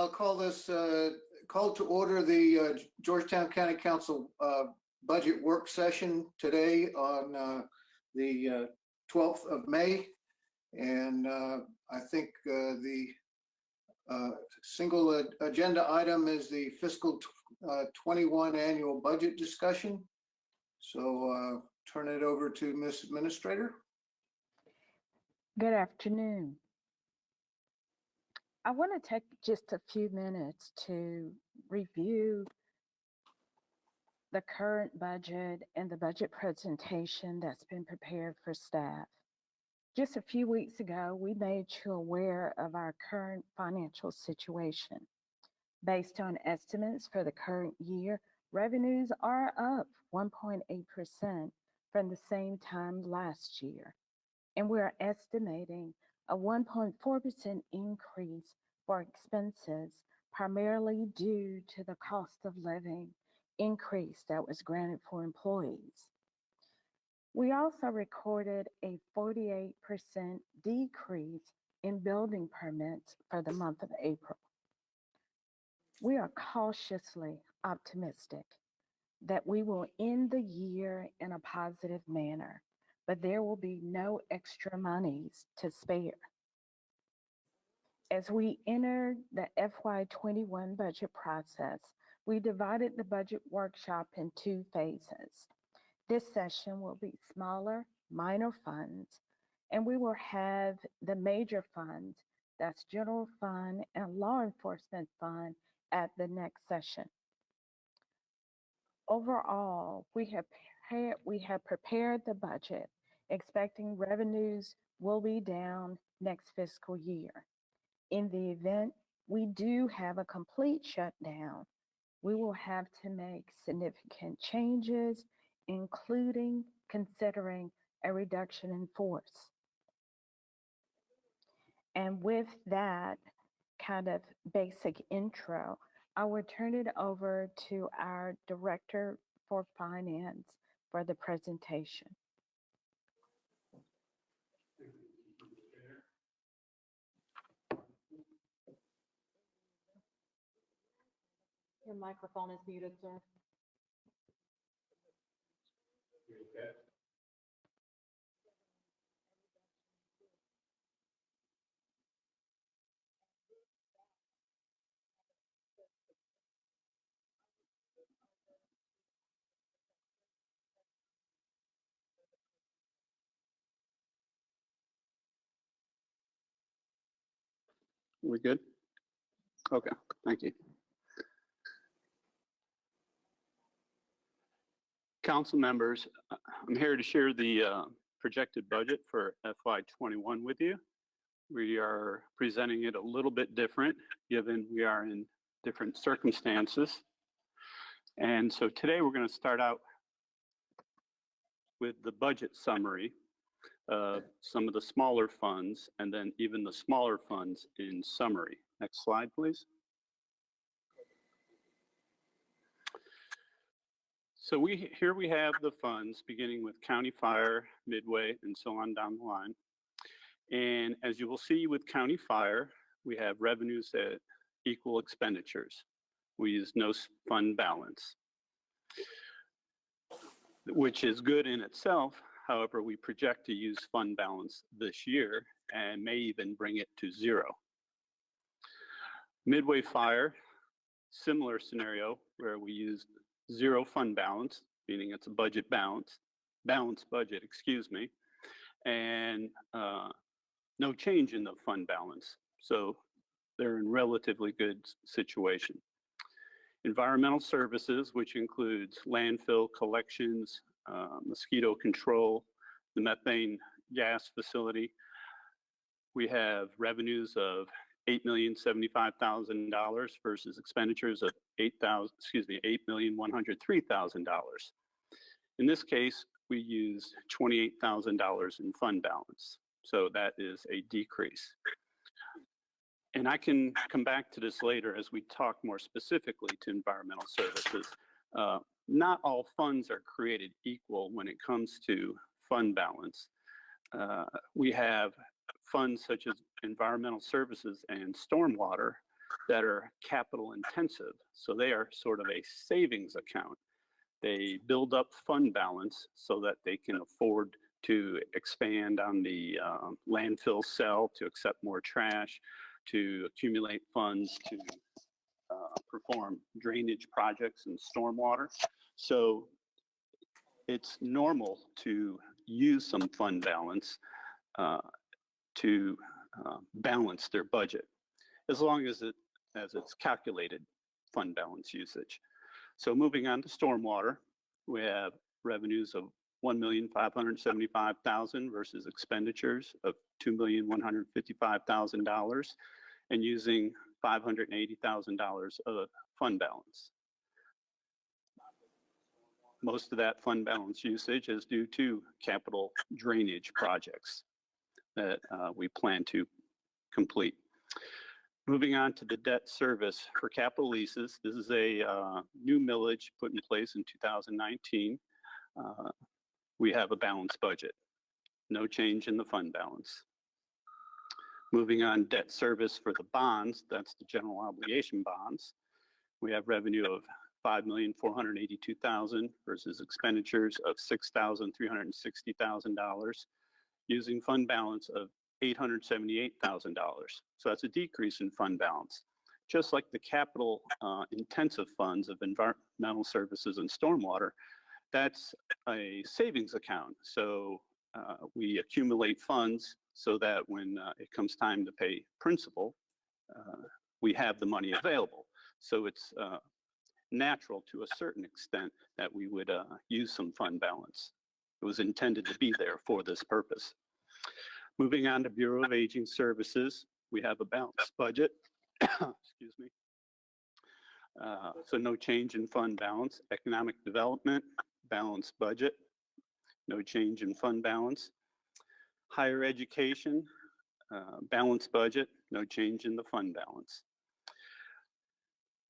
I'll call this call to order the Georgetown County Council budget work session today on the 12th of May. And I think the single agenda item is the fiscal 21 annual budget discussion. So turn it over to Ms. Administrator. Good afternoon. I want to take just a few minutes to review the current budget and the budget presentation that's been prepared for staff. Just a few weeks ago, we made you aware of our current financial situation. Based on estimates for the current year, revenues are up 1.8% from the same time last year. And we're estimating a 1.4% increase for expenses, primarily due to the cost of living increase that was granted for employees. We also recorded a 48% decrease in building permits for the month of April. We are cautiously optimistic that we will end the year in a positive manner, but there will be no extra monies to spare. As we enter the FY21 budget process, we divided the budget workshop in 2 phases. This session will be smaller, minor funds, and we will have the major funds, that's general fund and law enforcement fund, at the next session. Overall, we have prepared the budget expecting revenues will be down next fiscal year. In the event we do have a complete shutdown, we will have to make significant changes, including considering a reduction in force. And with that kind of basic intro, I will turn it over to our Director for Finance for the presentation. Your microphone is muted, sir. Okay. We good? Okay, thank you. Council members, I'm here to share the projected budget for FY21 with you. We are presenting it a little bit different given we are in different circumstances. And so today we're going to start out with the budget summary of some of the smaller funds and then even the smaller funds in summary. Next slide, please. So here we have the funds beginning with county fire, midway, and so on down the line. And as you will see with county fire, we have revenues that equal expenditures. We use no fund balance, which is good in itself. However, we project to use fund balance this year and may even bring it to 0. Midway fire, similar scenario where we use 0 fund balance, meaning it's a budget balanced budget, excuse me, and no change in the fund balance. So they're in relatively good situation. Environmental services, which includes landfill collections, mosquito control, the methane gas facility. We have revenues of $8,075,000 versus expenditures of $8,103,000. In this case, we use $28,000 in fund balance. So that is a decrease. And I can come back to this later as we talk more specifically to environmental services. Not all funds are created equal when it comes to fund balance. We have funds such as environmental services and stormwater that are capital intensive. So they are sort of a savings account. They build up fund balance so that they can afford to expand on the landfill cell, to accept more trash, to accumulate funds to perform drainage projects and stormwater. So it's normal to use some fund balance to balance their budget, as long as it's calculated fund balance usage. So moving on to stormwater, we have revenues of $1,575,000 versus expenditures of $2,155,000, and using $580,000 of fund balance. Most of that fund balance usage is due to capital drainage projects that we plan to complete. Moving on to the debt service for capital leases, this is a new millage put in place in 2019. We have a balanced budget, no change in the fund balance. Moving on, debt service for the bonds, that's the general obligation bonds. We have revenue of $5,482,000 versus expenditures of $6,360,000, using fund balance of $878,000. So that's a decrease in fund balance. Just like the capital intensive funds of environmental services and stormwater, that's a savings account. So we accumulate funds so that when it comes time to pay principal, we have the money available. So it's natural to a certain extent that we would use some fund balance. It was intended to be there for this purpose. Moving on to Bureau of Aging Services, we have a balanced budget. Excuse me. So no change in fund balance. Economic development, balanced budget, no change in fund balance. Higher education, balanced budget, no change in the fund balance.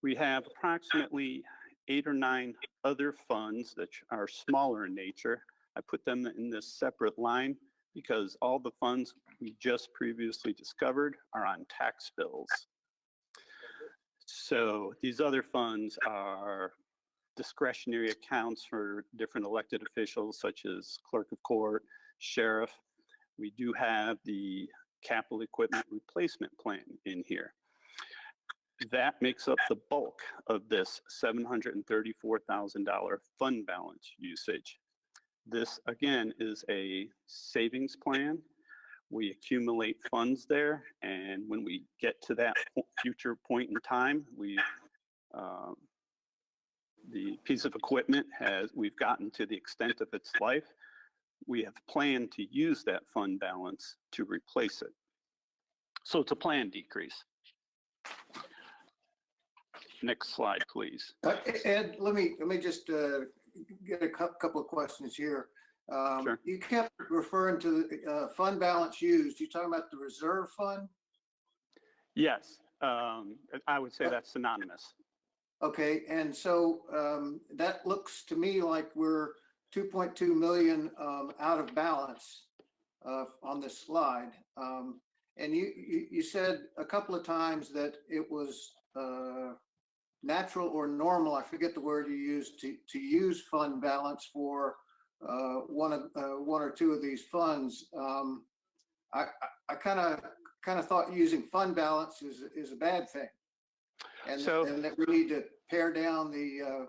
We have approximately 8 or 9 other funds that are smaller in nature. I put them in this separate line because all the funds we just previously discovered are on tax bills. So these other funds are discretionary accounts for different elected officials such as clerk of court, sheriff. We do have the capital equipment replacement plan in here. That makes up the bulk of this $734,000 fund balance usage. This, again, is a savings plan. We accumulate funds there, and when we get to that future point in time, the piece of equipment we've gotten to the extent of its life. We have planned to use that fund balance to replace it. So it's a planned decrease. Next slide, please. Ed, let me just get a couple of questions here. Sure. You kept referring to the fund balance used. You talking about the reserve fund? Yes, I would say that's synonymous. Okay, and so that looks to me like we're 2.2 million out of balance on this slide. And you said a couple of times that it was natural or normal, I forget the word you used, to use fund balance for one or two of these funds. I kind of thought using fund balance is a bad thing, and that we need to pare down the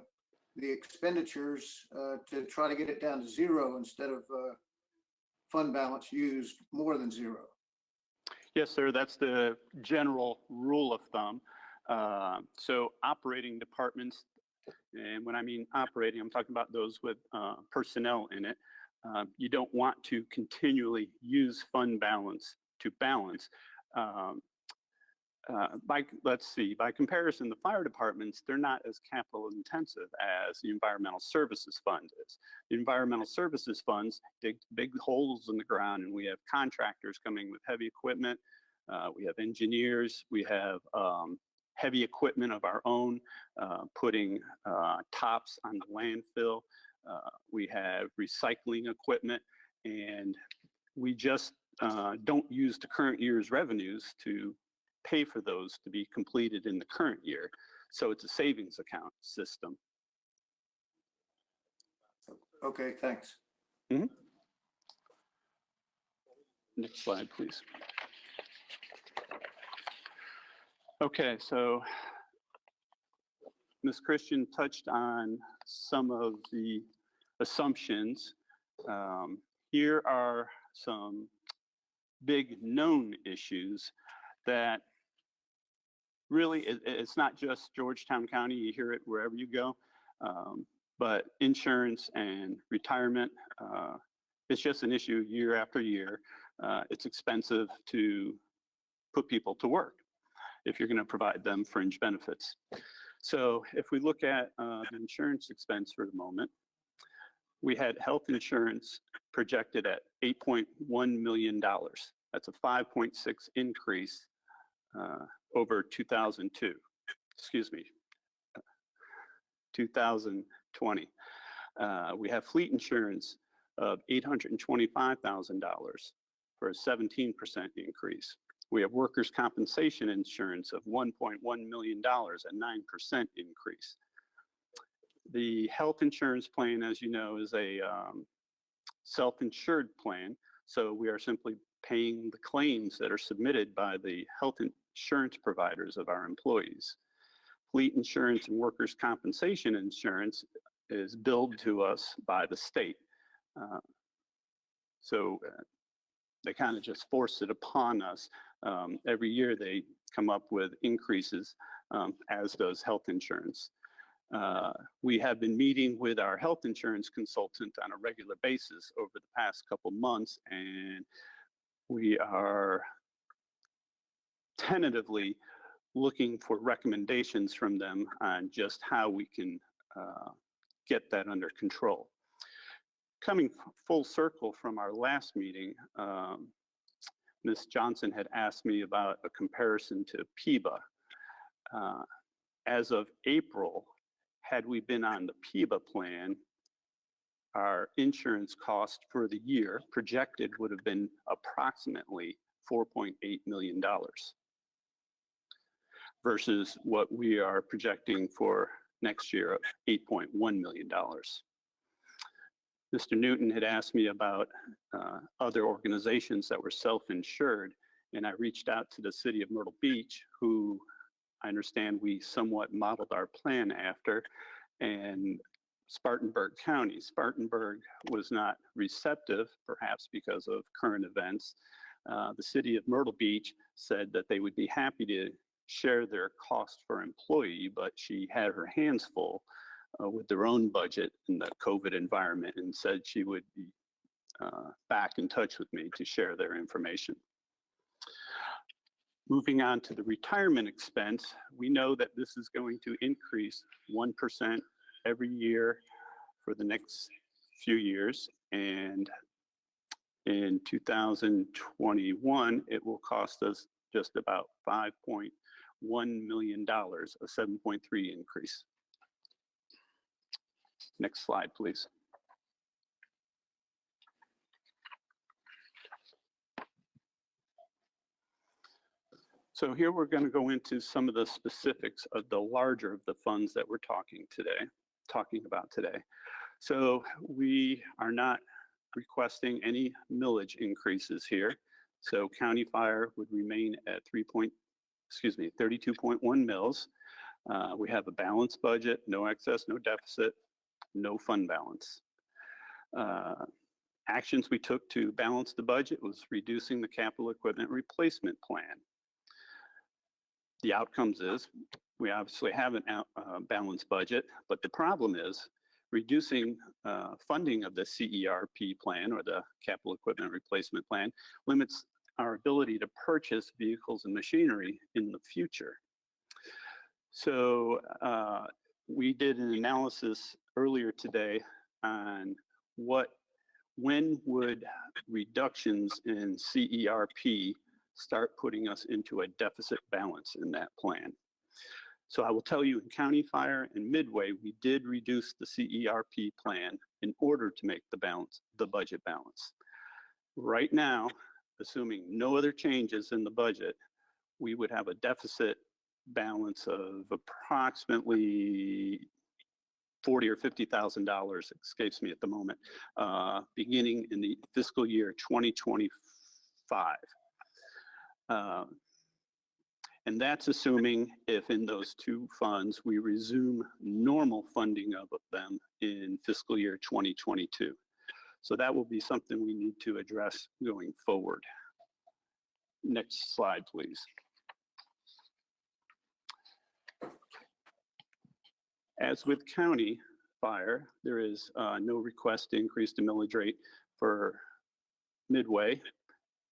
expenditures to try to get it down to zero instead of fund balance used more than zero. Yes, sir. That's the general rule of thumb. So operating departments, and when I mean operating, I'm talking about those with personnel in it. You don't want to continually use fund balance to balance. By comparison, the fire departments, they're not as capital intensive as the environmental services fund is. The environmental services funds dig big holes in the ground, and we have contractors coming with heavy equipment. We have engineers. We have heavy equipment of our own, putting tops on the landfill. We have recycling equipment, and we just don't use the current year's revenues to pay for those to be completed in the current year. So it's a savings account system. Okay, thanks. Next slide, please. Okay, so Ms. Christian touched on some of the assumptions. Here are some big known issues that really, it's not just Georgetown County, you hear it wherever you go, but insurance and retirement, it's just an issue year after year. It's expensive to put people to work if you're going to provide them fringe benefits. So if we look at the insurance expense for the moment, we had health insurance projected at $8.1 million. That's a 5.6 increase over 2020. We have fleet insurance of $825,000 for a 17% increase. We have workers' compensation insurance of $1.1 million, a 9% increase. The health insurance plan, as you know, is a self-insured plan. So we are simply paying the claims that are submitted by the health insurance providers of our employees. Fleet insurance and workers' compensation insurance is billed to us by the state. So they kind of just force it upon us. Every year they come up with increases, as does health insurance. We have been meeting with our health insurance consultant on a regular basis over the past couple months, and we are tentatively looking for recommendations from them on just how we can get that under control. Coming full circle from our last meeting, Ms. Johnson had asked me about a comparison to PIBA. As of April, had we been on the PIBA plan, our insurance cost for the year projected would have been approximately $4.8 million versus what we are projecting for next year of $8.1 million. Mr. Newton had asked me about other organizations that were self-insured, and I reached out to the city of Myrtle Beach, who I understand we somewhat modeled our plan after, and Spartanburg County. Spartanburg was not receptive, perhaps because of current events. The city of Myrtle Beach said that they would be happy to share their cost for employee, but she had her hands full with their own budget in the COVID environment and said she would be back in touch with me to share their information. Moving on to the retirement expense, we know that this is going to increase 1% every year for the next few years, and in 2021 it will cost us just about $5.1 million, a 7.3 increase. Next slide, please. So here we're going to go into some of the specifics of the larger of the funds that we're talking about today. So we are not requesting any millage increases here. So county fire would remain at 32.1 mils. We have a balanced budget, no excess, no deficit, no fund balance. Actions we took to balance the budget was reducing the capital equipment replacement plan. The outcomes is we obviously have a balanced budget, but the problem is reducing funding of the CERP plan, or the capital equipment replacement plan, limits our ability to purchase vehicles and machinery in the future. So we did an analysis earlier today on when would reductions in CERP start putting us into a deficit balance in that plan. So I will tell you, in county fire and Midway, we did reduce the CERP plan in order to make the budget balance. Right now, assuming no other changes in the budget, we would have a deficit balance of approximately $40,000 or $50,000, escapes me at the moment, beginning in the fiscal year 2025. And that's assuming if in those two funds we resume normal funding of them in fiscal year 2022. So that will be something we need to address going forward. Next slide, please. As with county fire, there is no request to increase the millage rate for Midway.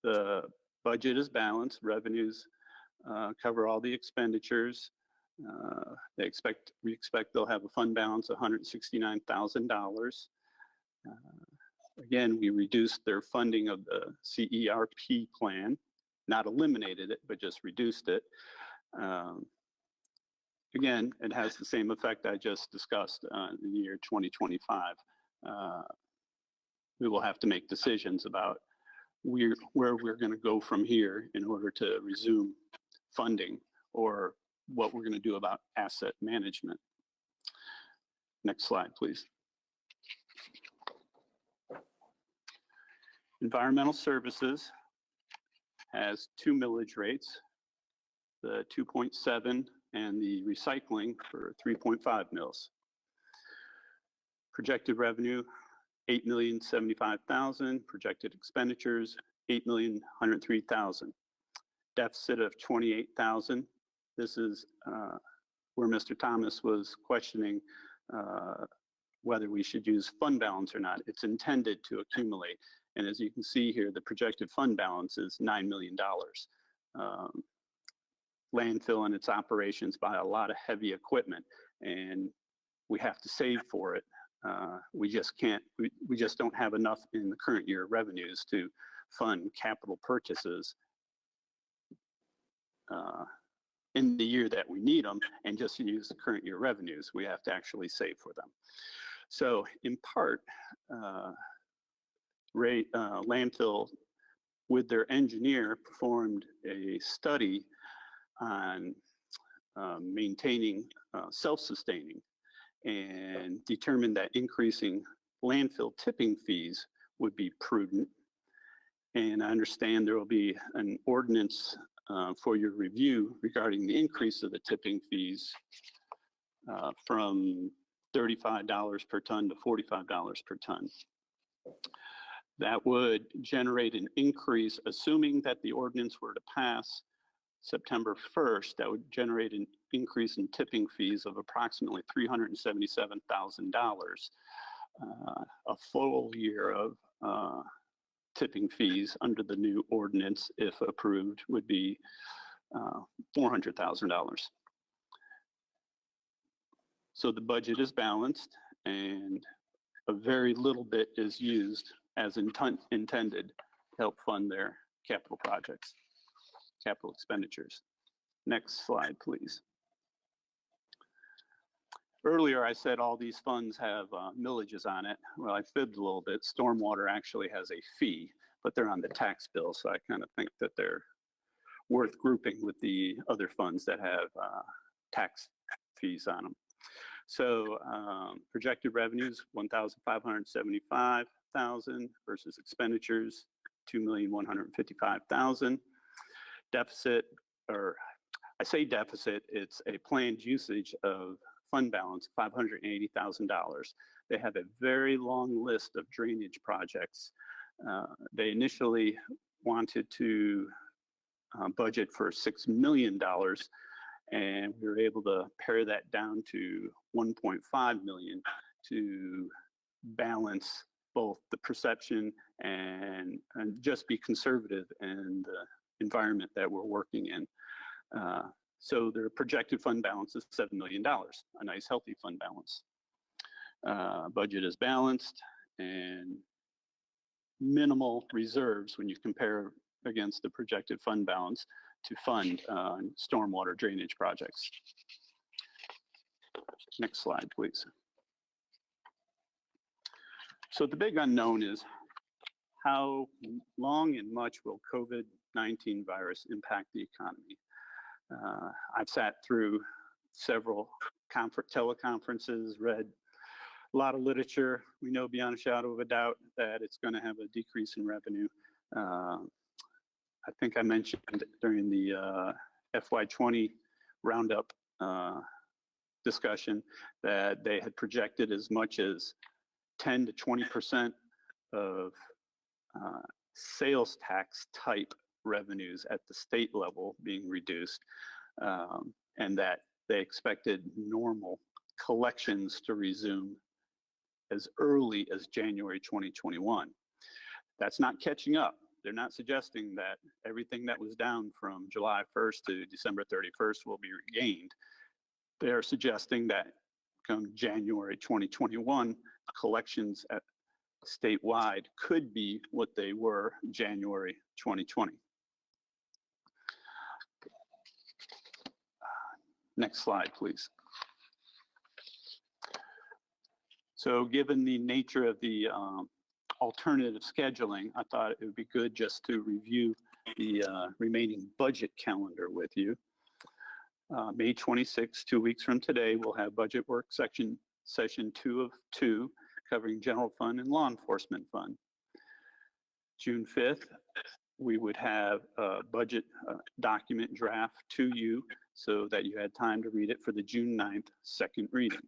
The budget is balanced. Revenues cover all the expenditures. We expect they'll have a fund balance of $169,000. Again, we reduced their funding of the CERP plan, not eliminated it, but just reduced it. Again, it has the same effect I just discussed in the year 2025. We will have to make decisions about where we're going to go from here in order to resume funding, or what we're going to do about asset management. Next slide, please. Environmental services has two millage rates, the 2.7 and the recycling for 3.5 mils. Projected revenue, $8,075,000. Projected expenditures, $8,103,000. Deficit of $28,000. This is where Mr. Thomas was questioning whether we should use fund balance or not. It's intended to accumulate. And as you can see here, the projected fund balance is $9 million. Landfill and its operations buy a lot of heavy equipment, and we have to save for it. We just can't, we just don't have enough in the current year revenues to fund capital purchases in the year that we need them, and just use the current year revenues. We have to actually save for them. So in part, Landfill, with their engineer, performed a study on maintaining self-sustaining, and determined that increasing landfill tipping fees would be prudent. And I understand there will be an ordinance for your review regarding the increase of the tipping fees from $35 per ton to $45 per ton. That would generate an increase, assuming that the ordinance were to pass September 1st, that would generate an increase in tipping fees of approximately $377,000. A full year of tipping fees under the new ordinance, if approved, would be $400,000. So the budget is balanced, and a very little bit is used as intended to help fund their capital projects, capital expenditures. Next slide, please. Earlier, I said all these funds have millages on it. Well, I fibbed a little bit. Stormwater actually has a fee, but they're on the tax bill, so I kind of think that they're worth grouping with the other funds that have tax fees on them. So projected revenues, $1,575,000 versus expenditures, $2,155,000. Deficit, or I say deficit, it's a planned usage of fund balance, $580,000. They have a very long list of drainage projects. They initially wanted to budget for $6 million, and we were able to pare that down to $1.5 million to balance both the perception and just be conservative in the environment that we're working in. So their projected fund balance is $7 million, a nice healthy fund balance. Budget is balanced and minimal reserves when you compare against the projected fund balance to fund stormwater drainage projects. Next slide, please. So the big unknown is how long and much will COVID-19 virus impact the economy? I've sat through several teleconferences, read a lot of literature. We know beyond a shadow of a doubt that it's going to have a decrease in revenue. I think I mentioned during the FY20 roundup discussion that they had projected as much as 10 to 20% of sales tax type revenues at the state level being reduced, and that they expected normal collections to resume as early as January 2021. That's not catching up. They're not suggesting that everything that was down from July 1st to December 31st will be regained. They're suggesting that come January 2021, collections at statewide could be what they were January 2020. Next slide, please. So given the nature of the alternative scheduling, I thought it would be good just to review the remaining budget calendar with you. May 26, 2 weeks from today, we'll have budget work session 2 of 2, covering general fund and law enforcement fund. June 5th, we would have a budget document draft to you so that you had time to read it for the June 9th second reading.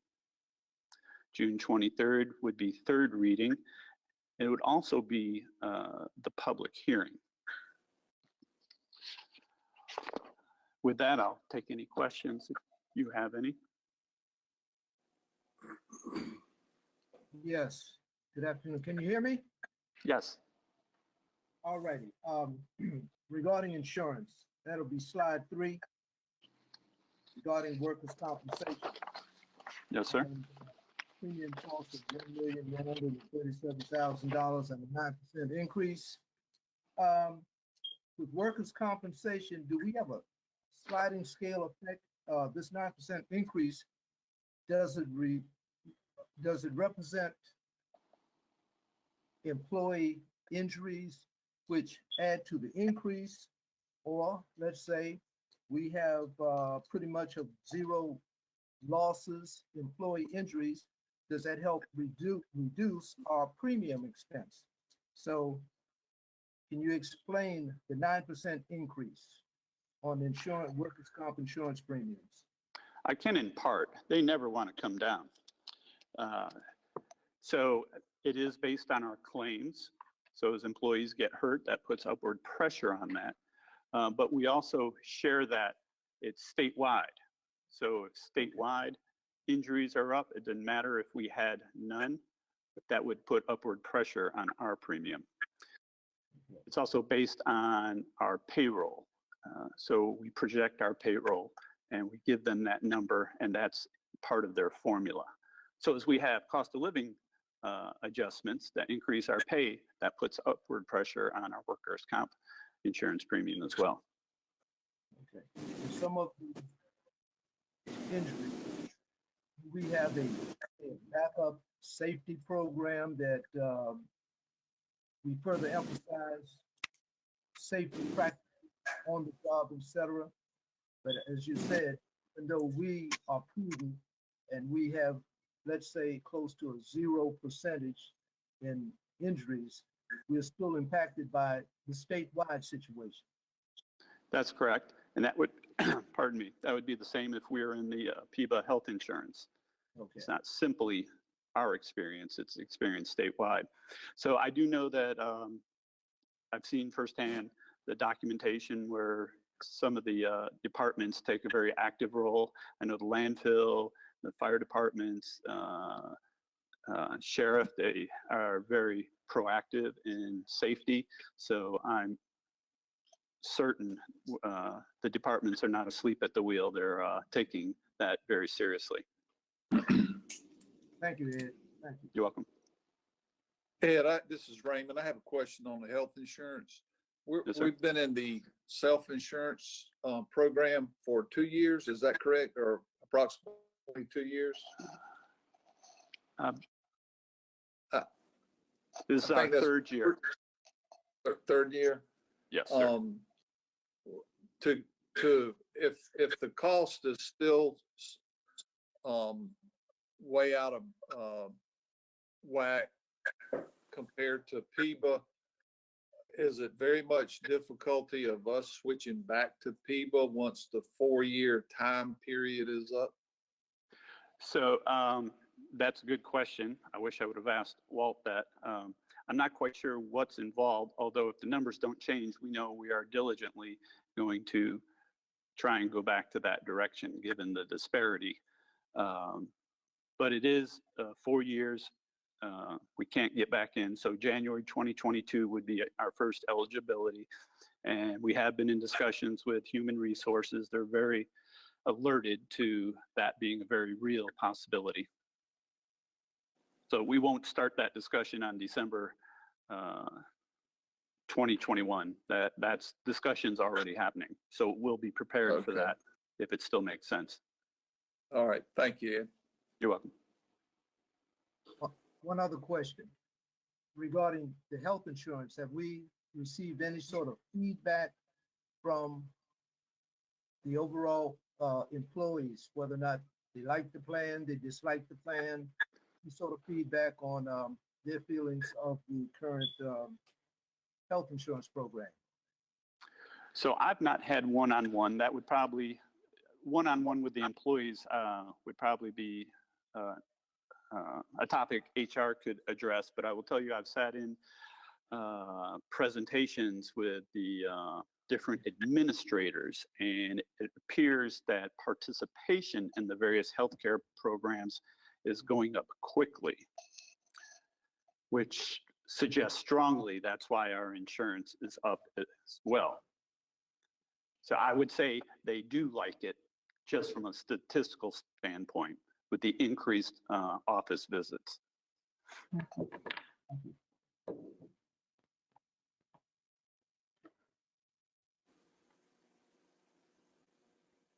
June 23rd would be third reading. It would also be the public hearing. With that, I'll take any questions if you have any. Yes, good afternoon. Can you hear me? Yes. All righty. Regarding insurance, that'll be slide 3 regarding workers' compensation. Yes, sir. Premium cost of $1,137,000 and a 9% increase. With workers' compensation, do we have a sliding scale effect? This 9% increase, does it represent employee injuries which add to the increase? Or let's say we have pretty much of zero losses, employee injuries. Does that help reduce our premium expense? So can you explain the 9% increase on insurance, workers' comp insurance premiums? I can in part. They never want to come down. So it is based on our claims. So as employees get hurt, that puts upward pressure on that. But we also share that it's statewide. So if statewide injuries are up, it doesn't matter if we had none, but that would put upward pressure on our premium. It's also based on our payroll. So we project our payroll and we give them that number, and that's part of their formula. So as we have cost of living adjustments that increase our pay, that puts upward pressure on our workers' comp insurance premium as well. Okay. Some of the injuries, we have a backup safety program that we further emphasize safety practice on the job, etc. But as you said, even though we are prudent and we have, let's say, close to a 0% in injuries, we're still impacted by the statewide situation. That's correct. And that would, pardon me, that would be the same if we were in the PIBA health insurance. Okay. It's not simply our experience, it's experience statewide. So I do know that I've seen firsthand the documentation where some of the departments take a very active role. I know the landfill, the fire departments, sheriff, they are very proactive in safety. So I'm certain the departments are not asleep at the wheel. They're taking that very seriously. Thank you, Ed. Thank you. You're welcome. Ed, this is Raymond. I have a question on the health insurance. Yes, sir. We've been in the self-insurance program for 2 years. Is that correct? Or approximately 2 years? This is our third year. Third year? Yes, sir. to, if the cost is still way out of whack compared to PIBA, is it very much difficulty of us switching back to PIBA once the 4-year time period is up? So that's a good question. I wish I would have asked Walt that. I'm not quite sure what's involved, although if the numbers don't change, we know we are diligently going to try and go back to that direction given the disparity. But it is 4 years. We can't get back in. So January 2022 would be our first eligibility. And we have been in discussions with Human Resources. They're very alerted to that being a very real possibility. So we won't start that discussion on December 2021. That's discussions already happening. So we'll be prepared for Okay. that if it still makes sense. All right, thank you, Ed. You're welcome. One other question regarding the health insurance. Have we received any sort of feedback from the overall employees, whether or not they like the plan, they dislike the plan, any sort of feedback on their feelings of the current health insurance program? So I've not had one-on-one. That would probably, one-on-one with the employees would probably be a topic HR could address, but I will tell you I've sat in presentations with the different administrators, and it appears that participation in the various healthcare programs is going up quickly, which suggests strongly that's why our insurance is up as well. So I would say they do like it just from a statistical standpoint with the increased office visits.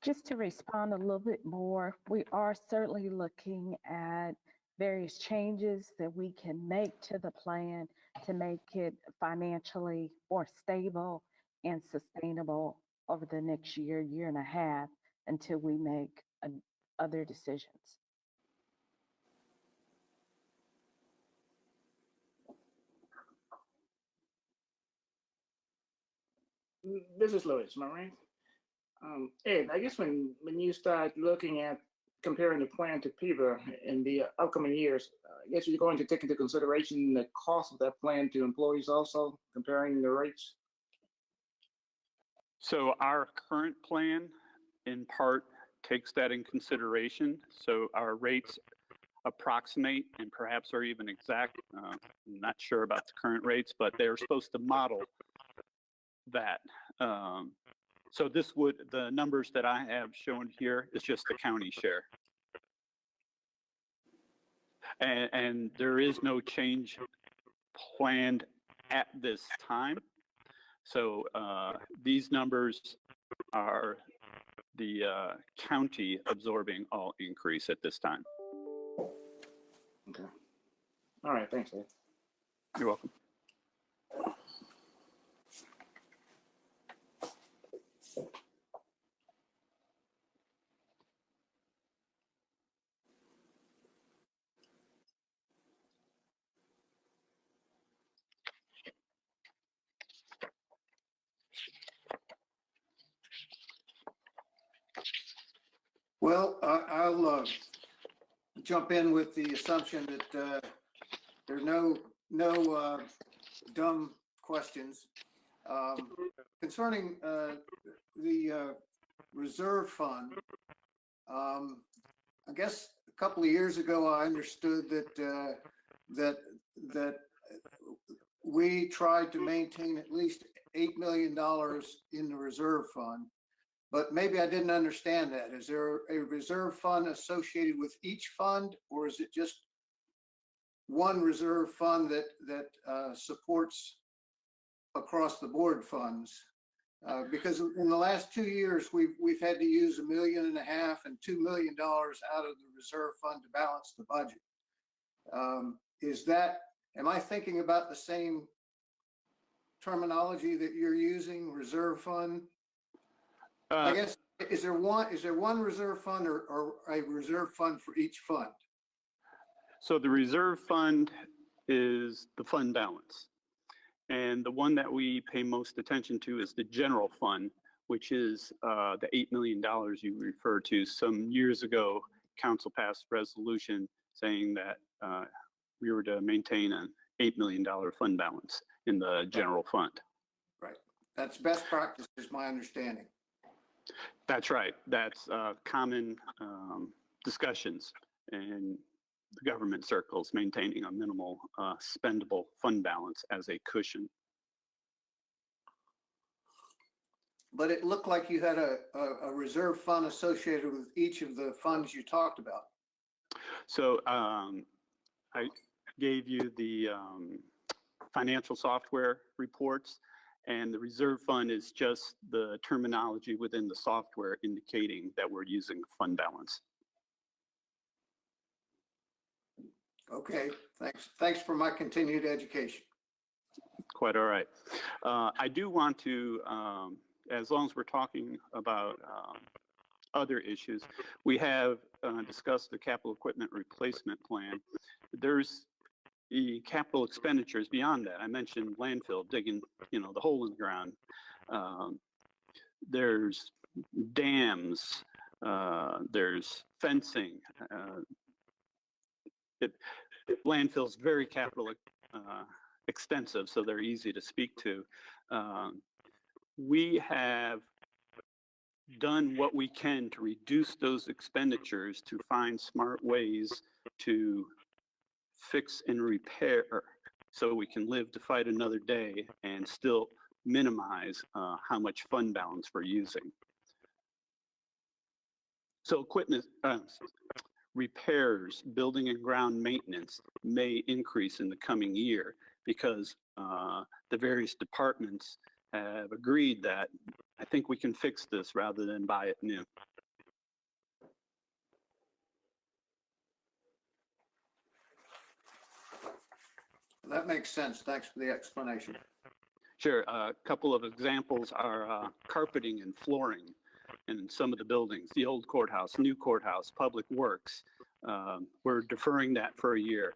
Just to respond a little bit more, we are certainly looking at various changes that we can make to the plan to make it financially more stable and sustainable over the next year, year and a half, until we make other decisions. This is Louis, am I right? Ed, I guess when you start looking at comparing the plan to PIBA in the upcoming years, I guess you're going to take into consideration the cost of that plan to employees also, comparing the rates? So our current plan in part takes that in consideration. So our rates approximate and perhaps are even exact. I'm not sure about the current rates, but they're supposed to model that. So this would, the numbers that I have shown here is just the county share. And there is no change planned at this time. So these numbers are the county absorbing all increase at this time. Okay. All right, thanks, Ed. You're welcome. Well, I'll jump in with the assumption that there are no dumb questions. Concerning the reserve fund, I guess a couple of years ago, I understood that we tried to maintain at least $8 million in the reserve fund. But maybe I didn't understand that. Is there a reserve fund associated with each fund, or is it just one reserve fund that supports across the board funds? Because in the last 2 years, we've had to use $1.5 million and $2 million out of the reserve fund to balance the budget. Am I thinking about the same terminology that you're using, reserve fund? I guess, is there one reserve fund or a reserve fund for each fund? So the reserve fund is the fund balance. And the one that we pay most attention to is the general fund, which is the $8 million you referred to. Some years ago, council passed a resolution saying that we were to maintain an $8 million fund balance in the general fund. Right. That's best practice is my understanding. That's right. That's common discussions in the government circles, maintaining a minimal spendable fund balance as a cushion. But it looked like you had a reserve fund associated with each of the funds you talked about. So I gave you the financial software reports, and the reserve fund is just the terminology within the software indicating that we're using fund balance. Okay, thanks. Thanks for my continued education. Quite all right. I do want to, as long as we're talking about other issues, we have discussed the capital equipment replacement plan. There's the capital expenditures beyond that. I mentioned landfill, digging, the hole in the ground. There's dams, there's fencing. Landfill's very capital extensive, so they're easy to speak to. We have done what we can to reduce those expenditures to find smart ways to fix and repair so we can live to fight another day and still minimize how much fund balance we're using. So equipment repairs, building and ground maintenance may increase in the coming year because the various departments have agreed that I think we can fix this rather than buy it new. That makes sense. Thanks for the explanation. Sure. A couple of examples are carpeting and flooring in some of the buildings, the old courthouse, new courthouse, public works. We're deferring that for a year.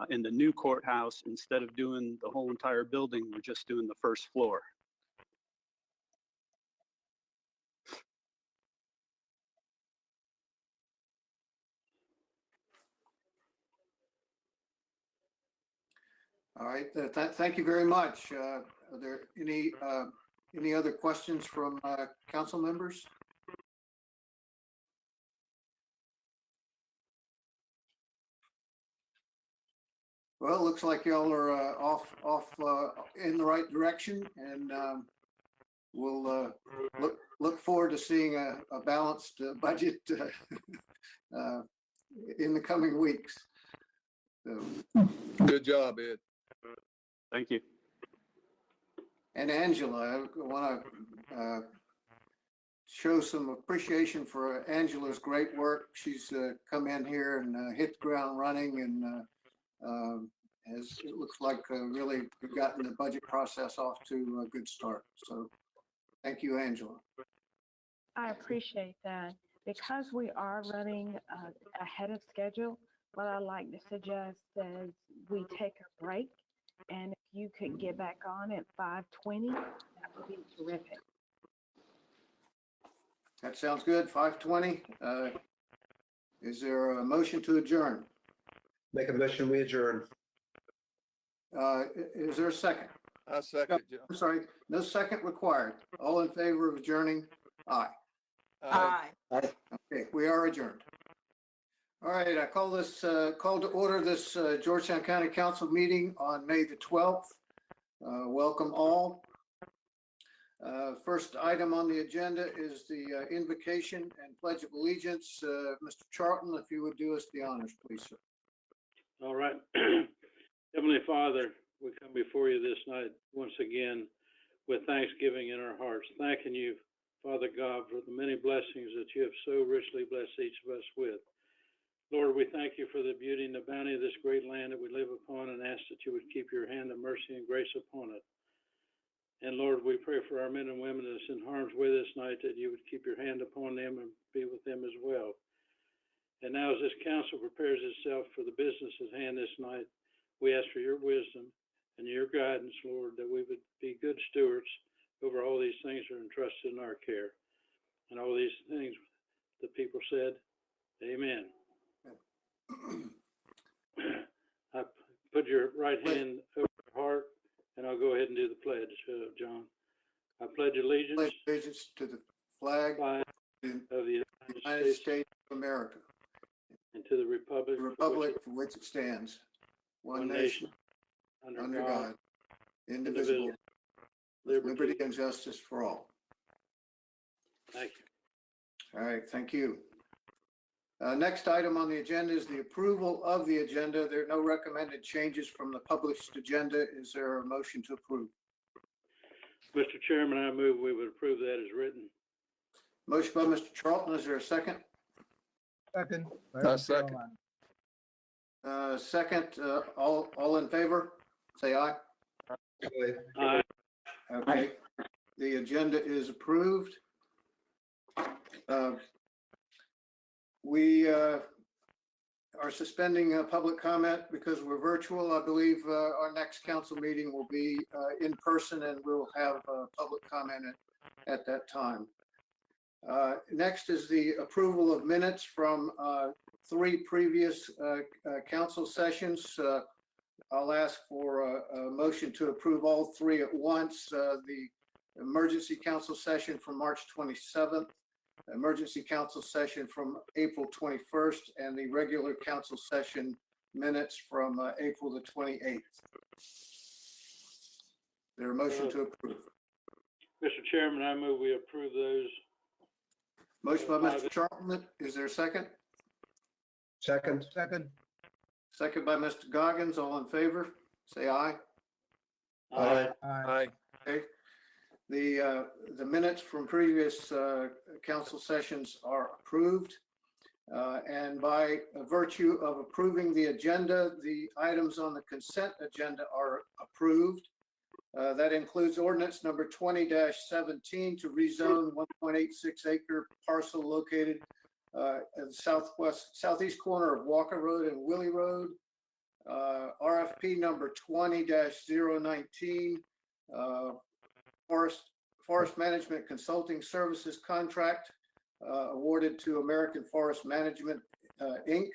In the new courthouse, instead of doing the whole entire building, we're just doing the first floor. All right. Thank you very much. Are there any other questions from council members? Well, it looks like y'all are off in the right direction, and we'll look forward to seeing a balanced budget in the coming weeks. So. Good job, Ed. Thank you. And Angela, I want to show some appreciation for Angela's great work. She's come in here and hit the ground running, and it looks like really gotten the budget process off to a good start. So thank you, Angela. I appreciate that. Because we are running ahead of schedule, what I'd like to suggest is we take a break, and if you could get back on at 5:20, that would be terrific. That sounds good. 5:20. Is there a motion to adjourn? Make a motion, we adjourn. Is there a second? I second you. I'm sorry, no second required. All in favor of adjourning? Aye. Aye. Okay, we are adjourned. All right, I call to order this Georgetown County Council meeting on May the 12th. Welcome all. First item on the agenda is the invocation and pledge of allegiance. Mr. Charlton, if you would do us the honors, please, sir. All right. Heavenly Father, we come before you this night once again with thanksgiving in our hearts, thanking you, Father God, for the many blessings that you have so richly blessed each of us with. Lord, we thank you for the beauty and the bounty of this great land that we live upon, and ask that you would keep your hand of mercy and grace upon it. And Lord, we pray for our men and women that's in harm's way this night, that you would keep your hand upon them and be with them as well. And now as this council prepares itself for the business at hand this night, we ask for your wisdom and your guidance, Lord, that we would be good stewards over all these things that are entrusted in our care. And all these things, the people said, amen. I put your right hand over your heart, and I'll go ahead and do the pledge, John. I pledge allegiance Pledge allegiance to the flag of the United States of America, and to the republic, the republic for which it stands, one nation, under God, indivisible, with liberty and justice for all. Thank you. All right, thank you. Next item on the agenda is the approval of the agenda. There are no recommended changes from the published agenda. Is there a motion to approve? Mr. Chairman, I move we would approve that as written. Motion by Mr. Charlton. Is there a second? Second. Second. Second, all in favor, say aye. Aye. Okay, the agenda is approved. We are suspending public comment because we're virtual. I believe our next council meeting will be in person, and we'll have public comment at that time. Next is the approval of minutes from 3 previous council sessions. I'll ask for a motion to approve all 3 at once. The emergency council session from March 27th, emergency council session from April 21st, and the regular council session minutes from April the 28th. There a motion to approve? Mr. Chairman, I move we approve those. Motion by Mr. Charlton. Is there a second? Second. Second by Mr. Goggins. All in favor, say aye. Aye. Aye. Okay. The minutes from previous council sessions are approved. And by virtue of approving the agenda, the items on the consent agenda are approved. That includes ordinance number 20-17 to rezone 1.86 acre parcel located at the southeast corner of Walker Road and Willie Road. RFP number 20-019, Forest Management Consulting Services contract awarded to American Forest Management, Inc.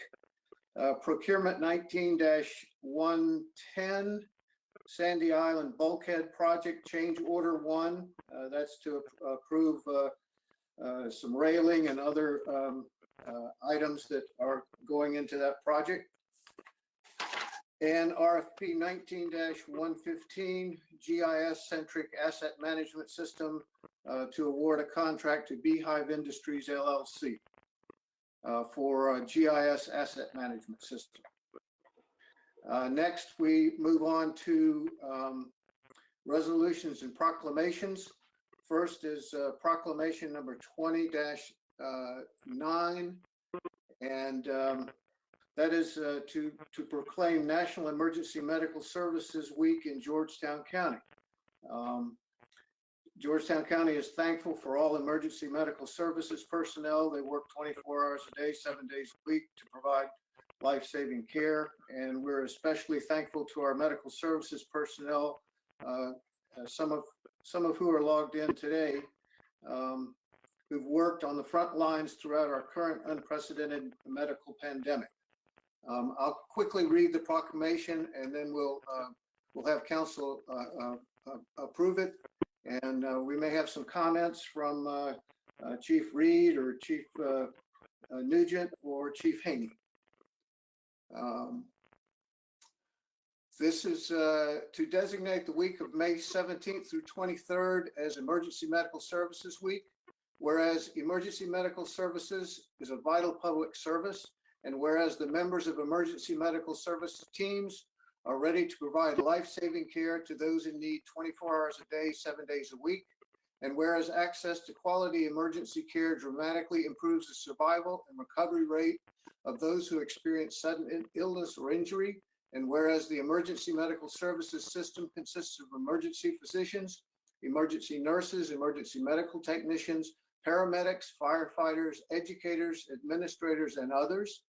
Procurement 19-110, Sandy Island Bulkhead Project Change Order 1. That's to approve some railing and other items that are going into that project. And RFP 19-115, GIS-centric asset management system to award a contract to Beehive Industries LLC for a GIS asset management system. Next, we move on to resolutions and proclamations. First is proclamation number 20-9, and that is to proclaim National Emergency Medical Services Week in Georgetown County. Georgetown County is thankful for all emergency medical services personnel. They work 24 hours a day, 7 days a week to provide life-saving care. And we're especially thankful to our medical services personnel, some of who are logged in today, who've worked on the front lines throughout our current unprecedented medical pandemic. I'll quickly read the proclamation, and then we'll have council approve it. And we may have some comments from Chief Reed or Chief Nugent or Chief Haney. This is to designate the week of May 17th through 23rd as Emergency Medical Services Week, whereas emergency medical services is a vital public service, and whereas the members of emergency medical services teams are ready to provide life-saving care to those in need 24 hours a day, 7 days a week, and whereas access to quality emergency care dramatically improves the survival and recovery rate of those who experience sudden illness or injury, and whereas the emergency medical services system consists of emergency physicians, emergency nurses, emergency medical technicians, paramedics, firefighters, educators, administrators, and others.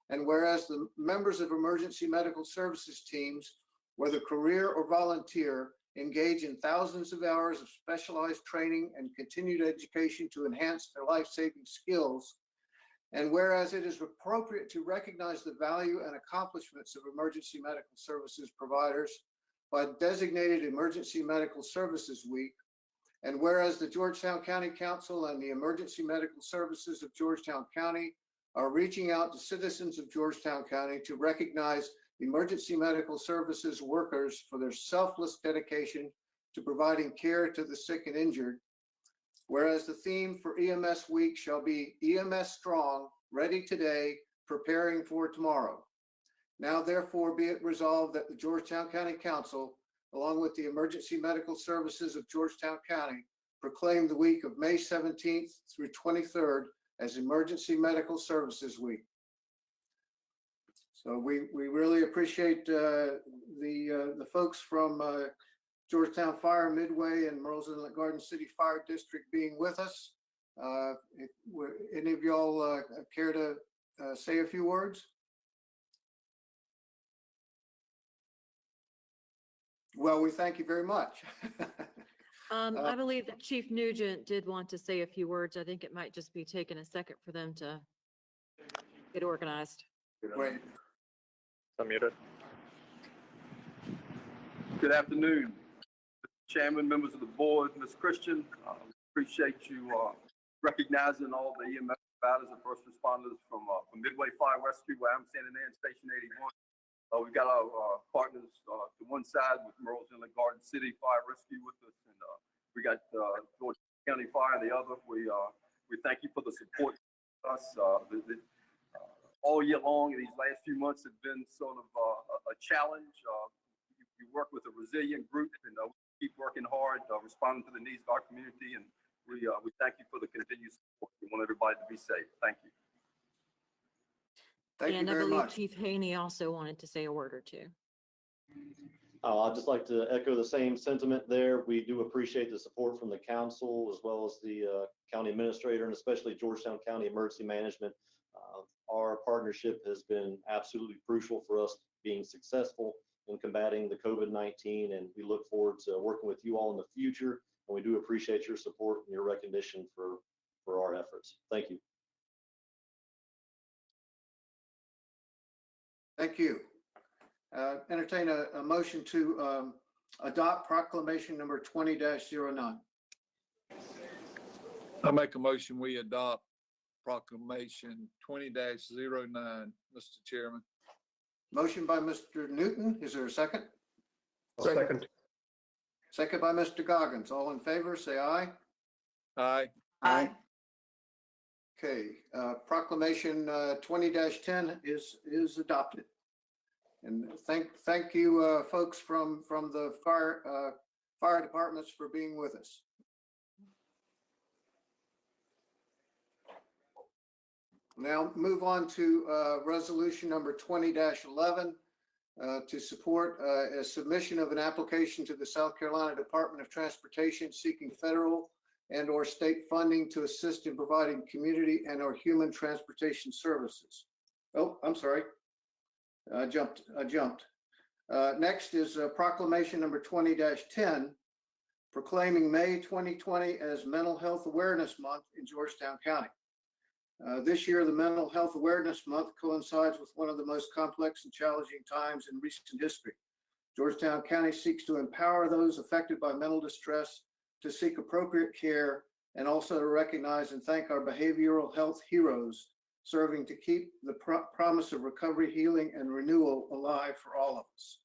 And whereas the members of emergency medical services teams, whether career or volunteer, engage in thousands of hours of specialized training and continued education to enhance their life-saving skills. And whereas it is appropriate to recognize the value and accomplishments of emergency medical services providers by designated Emergency Medical Services Week, and whereas the Georgetown County Council and the Emergency Medical Services of Georgetown County are reaching out to citizens of Georgetown County to recognize emergency medical services workers for their selfless dedication to providing care to the sick and injured. Whereas the theme for EMS Week shall be EMS Strong, Ready Today, Preparing for Tomorrow. Now therefore be it resolved that the Georgetown County Council, along with the Emergency Medical Services of Georgetown County, proclaim the week of May 17th through 23rd as Emergency Medical Services Week. So we really appreciate the folks from Georgetown Fire, Midway, and Merle's Inlet Garden City Fire District being with us. If any of y'all care to say a few words? Well, we thank you very much. I believe that Chief Nugent did want to say a few words. I think it might just be taking a second for them to get organized. Great. Unmuted. Good afternoon, Chairman, members of the board, Ms. Christian. Appreciate you recognizing all the EMS providers and first responders from Midway Fire Rescue, where I'm standing there in Station 81. We've got our partners to one side with Merle's Inlet Garden City Fire Rescue with us, and we got Georgetown County Fire the other. We thank you for the support of us. All year long, these last few months have been sort of a challenge. We work with a resilient group, and we keep working hard, responding to the needs of our community, and we thank you for the continued support. We want everybody to be safe. Thank you. Thank you And I very believe much. Chief Haney also wanted to say a word or two. I'd just like to echo the same sentiment there. We do appreciate the support from the council as well as the county administrator and especially Georgetown County Emergency Management. Our partnership has been absolutely crucial for us being successful in combating the COVID-19, and we look forward to working with you all in the future. And we do appreciate your support and your recognition for our efforts. Thank you. Thank you. Entertain a motion to adopt Proclamation number 20-09. I make a motion, we adopt Proclamation 20-09, Mr. Chairman. Motion by Mr. Newton. Is there a second? Second. Second by Mr. Goggins. All in favor, say aye. Aye. Aye. Okay, Proclamation 20-10 is adopted. And thank you, folks from the fire departments for being with us. Now move on to resolution number 20-11 to support a submission of an application to the South Carolina Department of Transportation seeking federal and/or state funding to assist in providing community and/or human transportation services. Oh, I'm sorry. I jumped. Next is Proclamation number 20-10, proclaiming May 2020 as Mental Health Awareness Month in Georgetown County. This year, the Mental Health Awareness Month coincides with one of the most complex and challenging times in recent history. Georgetown County seeks to empower those affected by mental distress to seek appropriate care and also to recognize and thank our behavioral health heroes serving to keep the promise of recovery, healing, and renewal alive for all of us.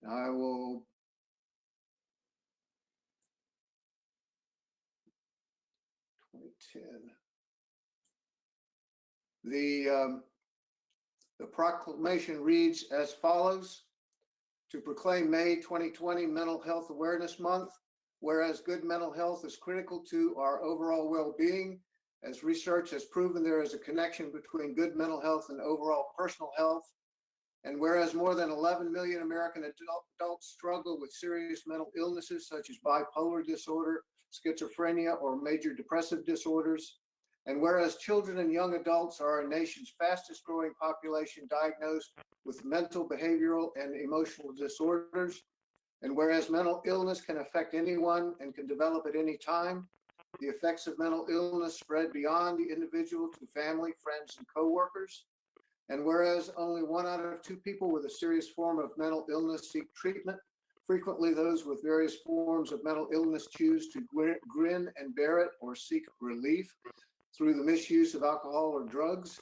I will The proclamation reads as follows: to proclaim May 2020 Mental Health Awareness Month, whereas good mental health is critical to our overall well-being. As research has proven, there is a connection between good mental health and overall personal health. And whereas more than 11 million American adults struggle with serious mental illnesses such as bipolar disorder, schizophrenia, or major depressive disorders. And whereas children and young adults are our nation's fastest growing population diagnosed with mental, behavioral, and emotional disorders. And whereas mental illness can affect anyone and can develop at any time, the effects of mental illness spread beyond the individual to family, friends, and coworkers. And whereas only 1 out of 2 people with a serious form of mental illness seek treatment, frequently those with various forms of mental illness choose to grin and bear it or seek relief through the misuse of alcohol or drugs.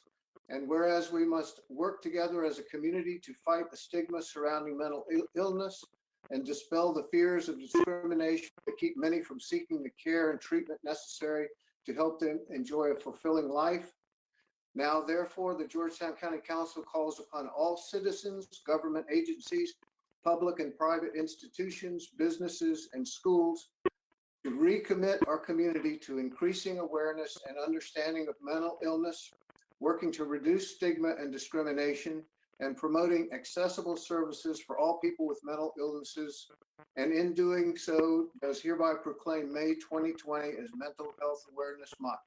And whereas we must work together as a community to fight the stigma surrounding mental illness and dispel the fears of discrimination that keep many from seeking the care and treatment necessary to help them enjoy a fulfilling life. Now, therefore, the Georgetown County Council calls upon all citizens, government agencies, public and private institutions, businesses, and schools to recommit our community to increasing awareness and understanding of mental illness, working to reduce stigma and discrimination, and promoting accessible services for all people with mental illnesses. And in doing so, does hereby proclaim May 2020 as Mental Health Awareness Month.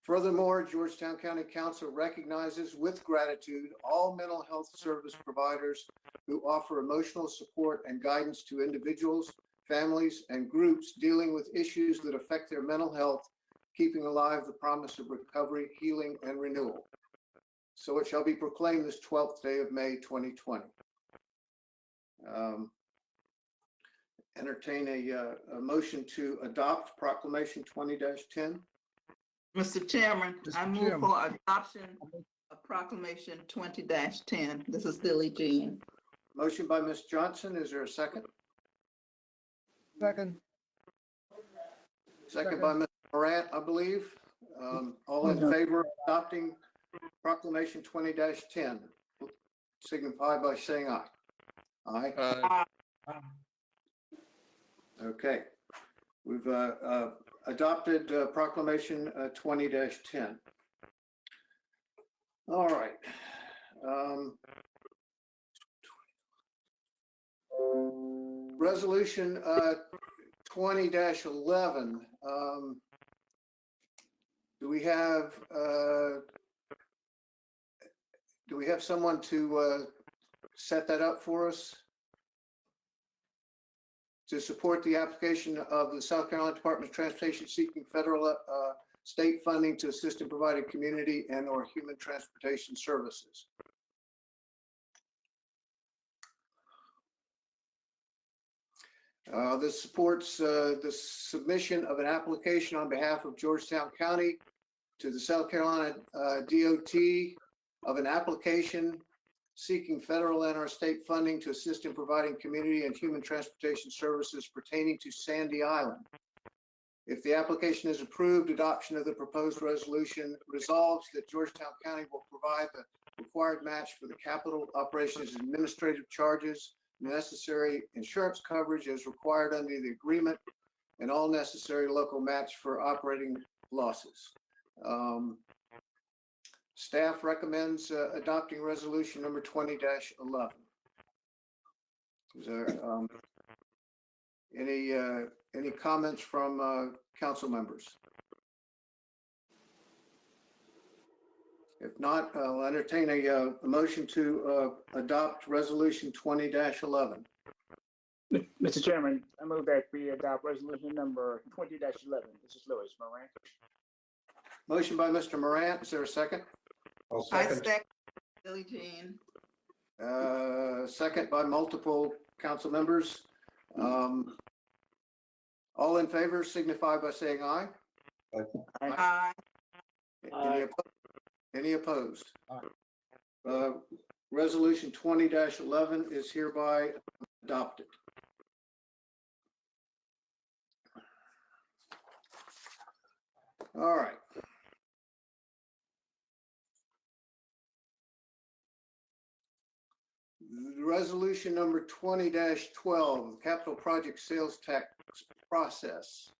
Furthermore, Georgetown County Council recognizes with gratitude all mental health service providers who offer emotional support and guidance to individuals, families, and groups dealing with issues that affect their mental health, keeping alive the promise of recovery, healing, and renewal. So it shall be proclaimed this 12th day of May 2020. Entertain a motion to adopt Proclamation 20-10. Mr. Chairman, Mr. I move Chairman. for adoption of Proclamation 20-10. This is Billie Jean. Motion by Ms. Johnson. Is there a second? Second. Second by Ms. Morant, I believe. All in favor of adopting Proclamation 20-10, signify by saying aye. Aye. Okay. We've adopted Proclamation 20-10. All right. Resolution 20-11. Do we have someone to set that up for us? To support the application of the South Carolina Department of Transportation seeking federal state funding to assist in providing community and or human transportation services. This supports the submission of an application on behalf of Georgetown County to the South Carolina DOT of an application seeking federal and or state funding to assist in providing community and human transportation services pertaining to Sandy Island. If the application is approved, adoption of the proposed resolution resolves that Georgetown County will provide the required match for the capital operations and administrative charges, necessary insurance coverage as required under the agreement, and all necessary local match for operating losses. Staff recommends adopting resolution number 20-11. Is there any comments from council members? If not, I'll entertain a motion to adopt resolution 20-11. Mr. Chairman, I move that we adopt resolution number 20-11. This is Louis Moran. Motion by Mr. Morant. Is there a second? I'll I second. second Billie Jean. Second by multiple council members. All in favor signify by saying aye. Aye. Any opposed? Resolution 20-11 is hereby adopted. All right. Resolution number 20-12, capital project sales tax process.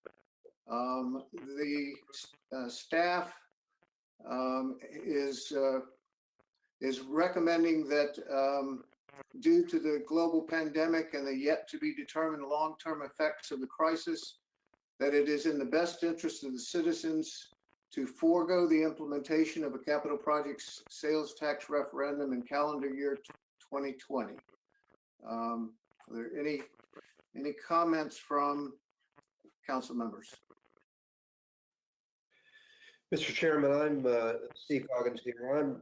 The staff is is recommending that due to the global pandemic and the yet to be determined long-term effects of the crisis, that it is in the best interest of the citizens to forego the implementation of a capital projects sales tax referendum in calendar year 2020. Are there any comments from council members? Mr. Chairman, I'm Steve Coggins here. I'm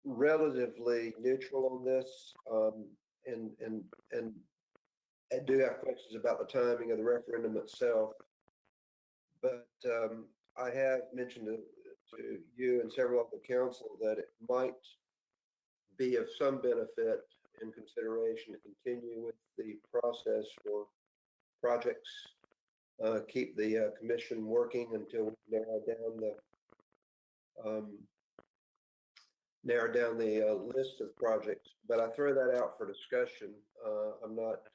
relatively neutral on this, and I do have questions about the timing of the referendum itself. But I have mentioned to you and several of the council that it might be of some benefit and consideration to continue with the process for projects, keep the commission working until we narrow down the list of projects. But I throw that out for discussion. I'm not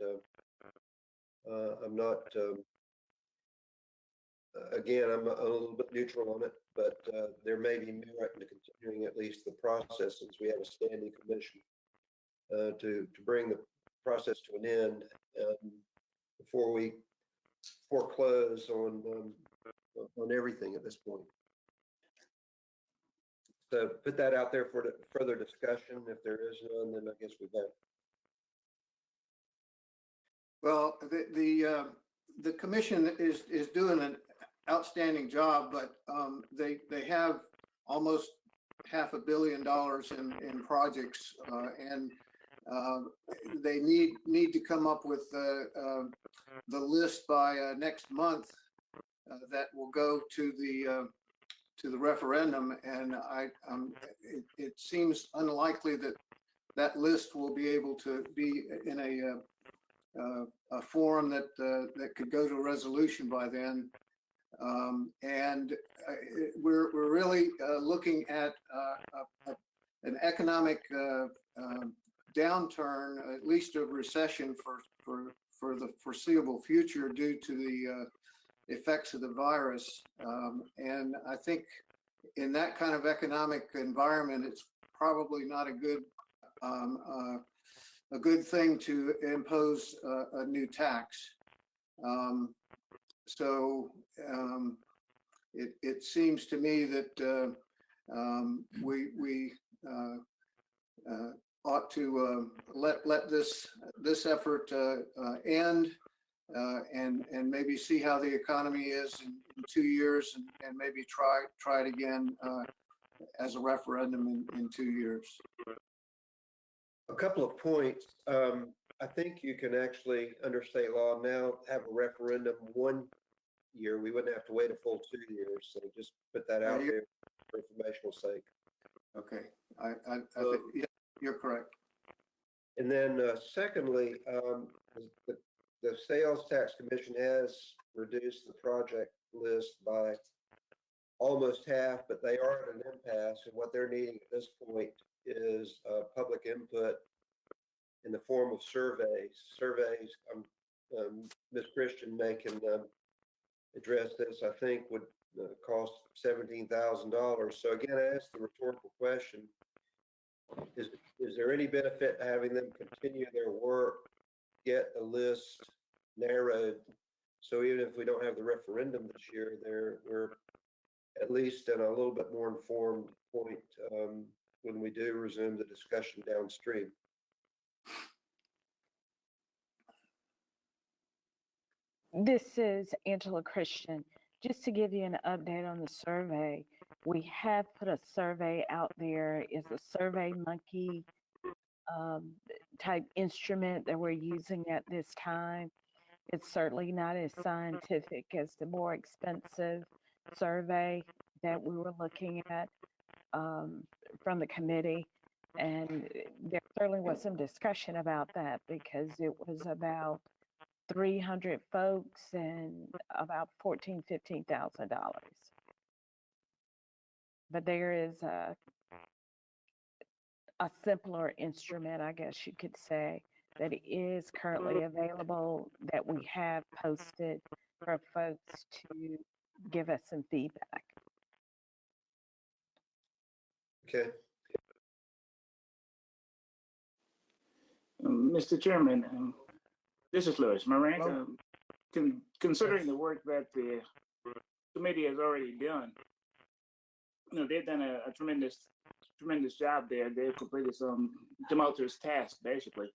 again, I'm a little bit neutral on it, but there may be merit in continuing at least the process, since we have a standing commission to bring the process to an end before we foreclose on everything at this point. So put that out there for further discussion. If there is none, then I guess we vote. Well, the commission is doing an outstanding job, but they have almost $500 million in projects, and they need to come up with the list by next month that will go to the referendum, and it seems unlikely that that list will be able to be in a forum that could go to a resolution by then. And we're really looking at an economic downturn, at least a recession for the foreseeable future due to the effects of the virus. And I think in that kind of economic environment, it's probably not a good thing to impose a new tax. So it seems to me that we ought to let this effort end and maybe see how the economy is in 2 years, and maybe try it again as a referendum in 2 years. A couple of points. I think you can actually, under state law now, have a referendum 1 year. We wouldn't have to wait a full 2 years. So just put that out there for informational sake. Okay, I think, yeah, you're correct. And then secondly, the Sales Tax Commission has reduced the project list by almost half, but they are at an impasse, and what they're needing at this point is public input in the form of surveys. Ms. Christian can address this, I think would cost $17,000. So again, I ask the rhetorical question, is there any benefit to having them continue their work, get a list narrowed, so even if we don't have the referendum this year, we're at least at a little bit more informed point when we do resume the discussion downstream? This is Angela Christian. Just to give you an update on the survey, we have put a survey out there. It's a Survey Monkey type instrument that we're using at this time. It's certainly not as scientific as the more expensive survey that we were looking at from the committee. And there certainly was some discussion about that, because it was about 300 folks and about $14,000–15,000. But there is a simpler instrument, I guess you could say, that is currently available that we have posted for folks to give us some feedback. Okay. Mr. Chairman, this is Louis Morant. Hello. Considering the work that the committee has already done, they've done a tremendous job there. They've completed some tumultuous tasks, basically.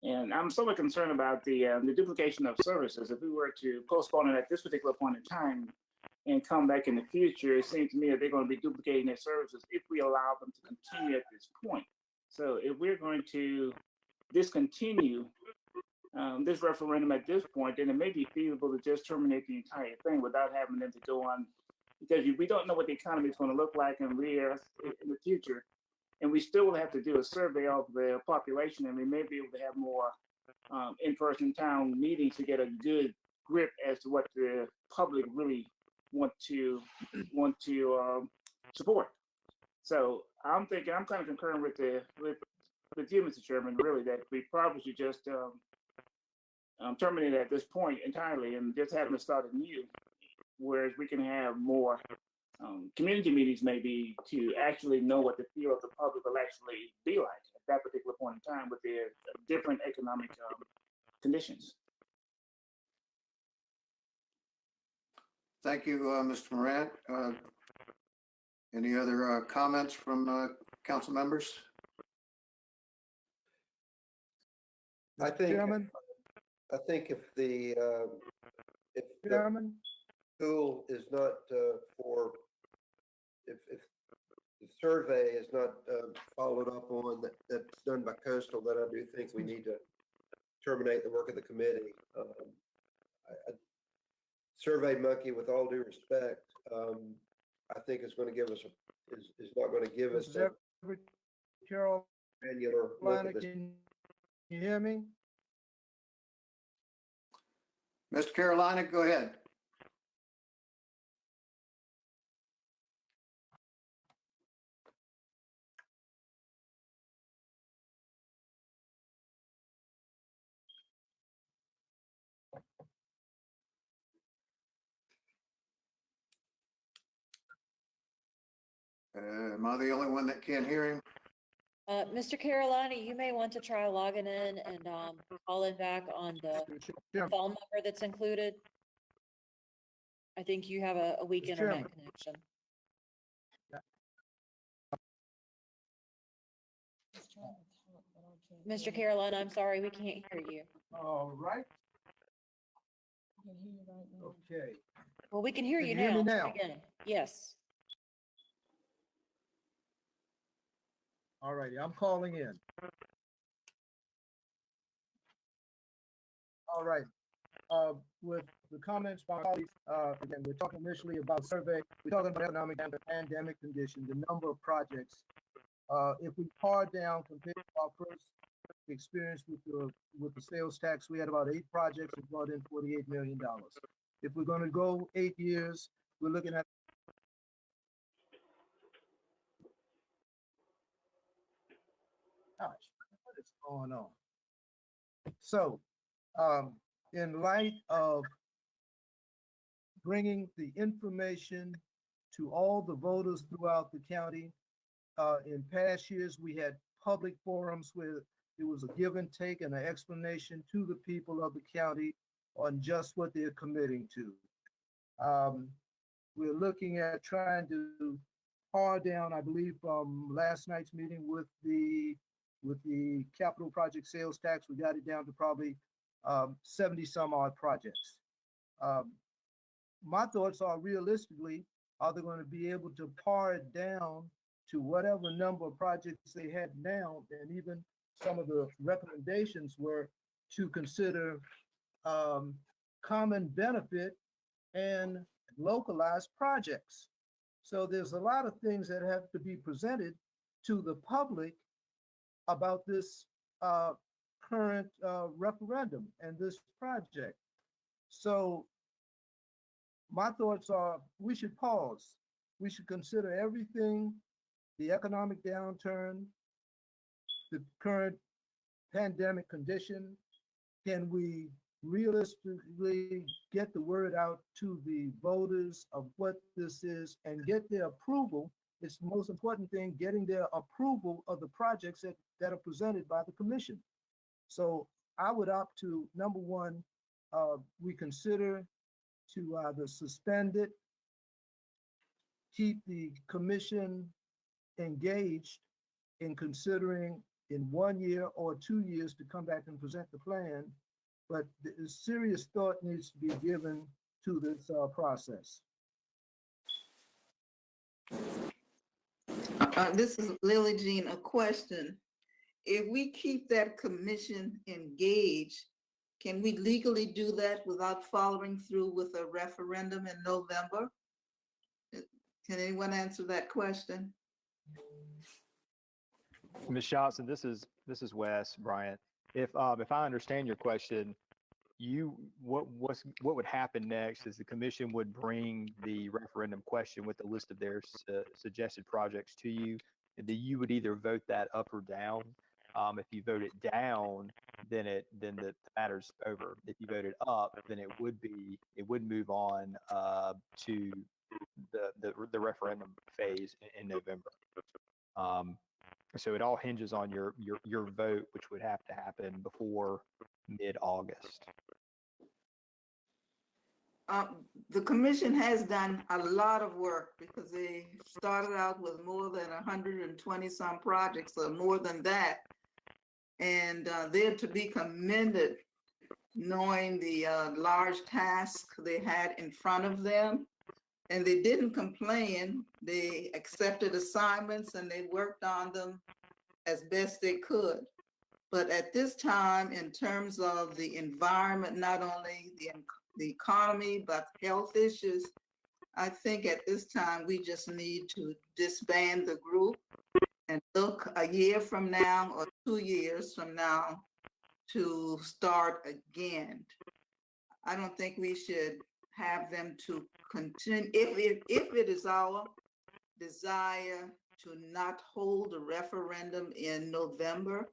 And I'm somewhat concerned about the duplication of services. If we were to postpone it at this particular point in time and come back in the future, it seems to me that they're going to be duplicating their services if we allow them to continue at this point. So if we're going to discontinue this referendum at this point, then it may be feasible to just terminate the entire thing without having them to go on, because we don't know what the economy is going to look like in the future. And we still will have to do a survey of the population, and we may be able to have more in-person town meetings to get a good grip as to what the public really want to support. So I'm thinking, I'm kind of concurring with you, Mr. Chairman, really, that we probably should just terminate at this point entirely and just have them start anew, whereas we can have more community meetings maybe to actually know what the feel of the public will actually be like at that particular point in time with their different economic conditions. Thank you, Mr. Morant. Any other comments from council members? I think, Chairman, if the Chairman, school is not if the survey is not followed up on, that's done by Coastal, then I do think we need to terminate the work of the committee. Survey Monkey, with all due respect, I think is going to give us is not going to give us a Carolina, granular look at this. can you hear me? Mr. Carolina, go ahead. Am I the only one that can't hear him? Mr. Carolina, you may want to try logging in and calling back on the phone number that's included. I think you have a weak Mr. internet Chairman. connection. Mr. Carolina, I'm sorry, we can't hear you. All right. Okay. Well, we can hear Can you you hear me now. now? Try again. Yes. All righty, I'm calling in. All right. With the comments by colleagues, again, we're talking initially about survey. We're talking about economic and pandemic condition, the number of projects. If we par down compared to our first experience with the sales tax, we had about 8 projects that brought in $48 million. If we're going to go 8 years, we're looking at what is going on? So, in light of bringing the information to all the voters throughout the county, in past years, we had public forums where it was a give and take and an explanation to the people of the county on just what they're committing to. We're looking at trying to par down, I believe, from last night's meeting with the capital project sales tax, we got it down to probably 70 some odd projects. My thoughts are, realistically, are they going to be able to par it down to whatever number of projects they had now? And even some of the recommendations were to consider common benefit and localized projects. So there's a lot of things that have to be presented to the public about this current referendum and this project. So my thoughts are, we should pause. We should consider everything, the economic downturn, the current pandemic condition. Can we realistically get the word out to the voters of what this is and get their approval? It's the most important thing, getting their approval of the projects that are presented by the commission. So I would opt to, number one, we consider to either suspend it, keep the commission engaged in considering in 1 year or 2 years to come back and present the plan. But the serious thought needs to be given to this process. This is Lily Jean, a question. If we keep that commission engaged, can we legally do that without following through with a referendum in November? Can anyone answer that question? Ms. Johnson, this is Wes Bryant. If I understand your question, what would happen next is the commission would bring the referendum question with the list of their suggested projects to you, and then you would either vote that up or down. If you vote it down, then the matter's over. If you vote it up, then it would move on to the referendum phase in November. So it all hinges on your vote, which would have to happen before mid-August. The commission has done a lot of work because they started out with more than 120 some projects, or more than that. And they're to be commended, knowing the large task they had in front of them. And they didn't complain. They accepted assignments and they worked on them as best they could. But at this time, in terms of the environment, not only the economy, but health issues, I think at this time, we just need to disband the group and look a year from now or 2 years from now to start again. I don't think we should have them to continue. If it is our desire to not hold a referendum in November,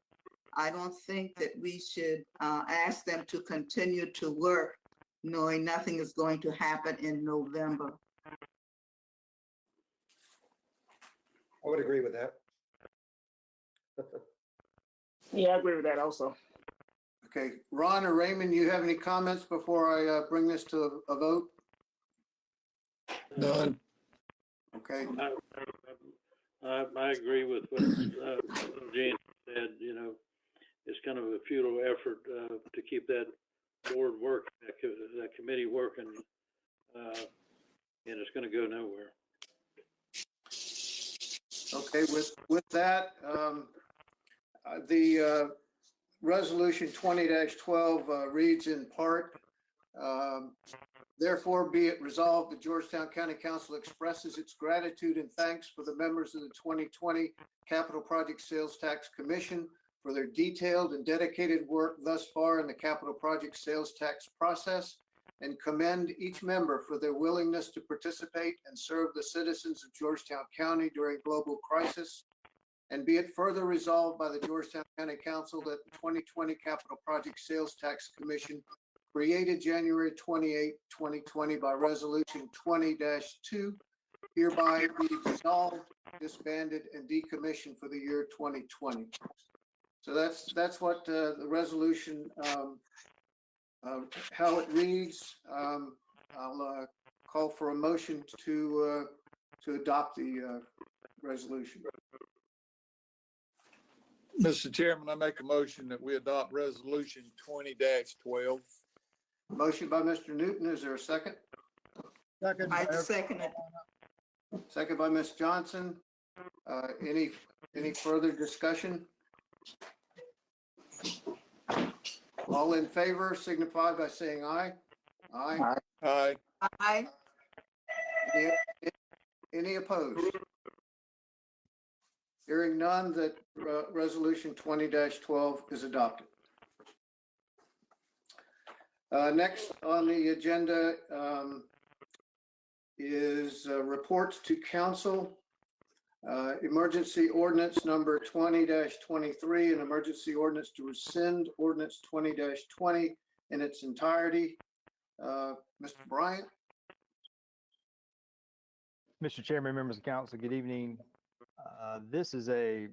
I don't think that we should ask them to continue to work knowing nothing is going to happen in November. I would agree with that. Yeah, I agree with that also. Okay, Ron or Raymond, you have any comments before I bring this to a vote? None. Okay, I agree with what Gene said. You know, it's kind of a futile effort to keep that board working, that committee working, and it's going to go nowhere. okay, with that, the resolution 20-12 reads in part, therefore be it resolved, the Georgetown County Council expresses its gratitude and thanks for the members of the 2020 Capital Project Sales Tax Commission for their detailed and dedicated work thus far in the capital project sales tax process, and commend each member for their willingness to participate and serve the citizens of Georgetown County during global crisis. And be it further resolved by the Georgetown County Council that the 2020 Capital Project Sales Tax Commission, created January 28, 2020 by Resolution 20-2, hereby be dissolved, disbanded, and decommissioned for the year 2020. So that's what the resolution, how it reads. I'll call for a motion to adopt the resolution. Mr. Chairman, I make a motion that we adopt resolution 20-12. Motion by Mr. Newton. Is there a second? Second. I second it. Second by Ms. Johnson. Any further discussion? All in favor signify by saying aye. Aye. Aye. Aye. Any opposed? Hearing none, that resolution 20-12 is adopted. Next on the agenda is reports to council. Emergency ordinance number 20-23, an emergency ordinance to rescind ordinance 20-20 in its entirety. Mr. Bryant. Mr. Chairman, members of council, good evening. This is a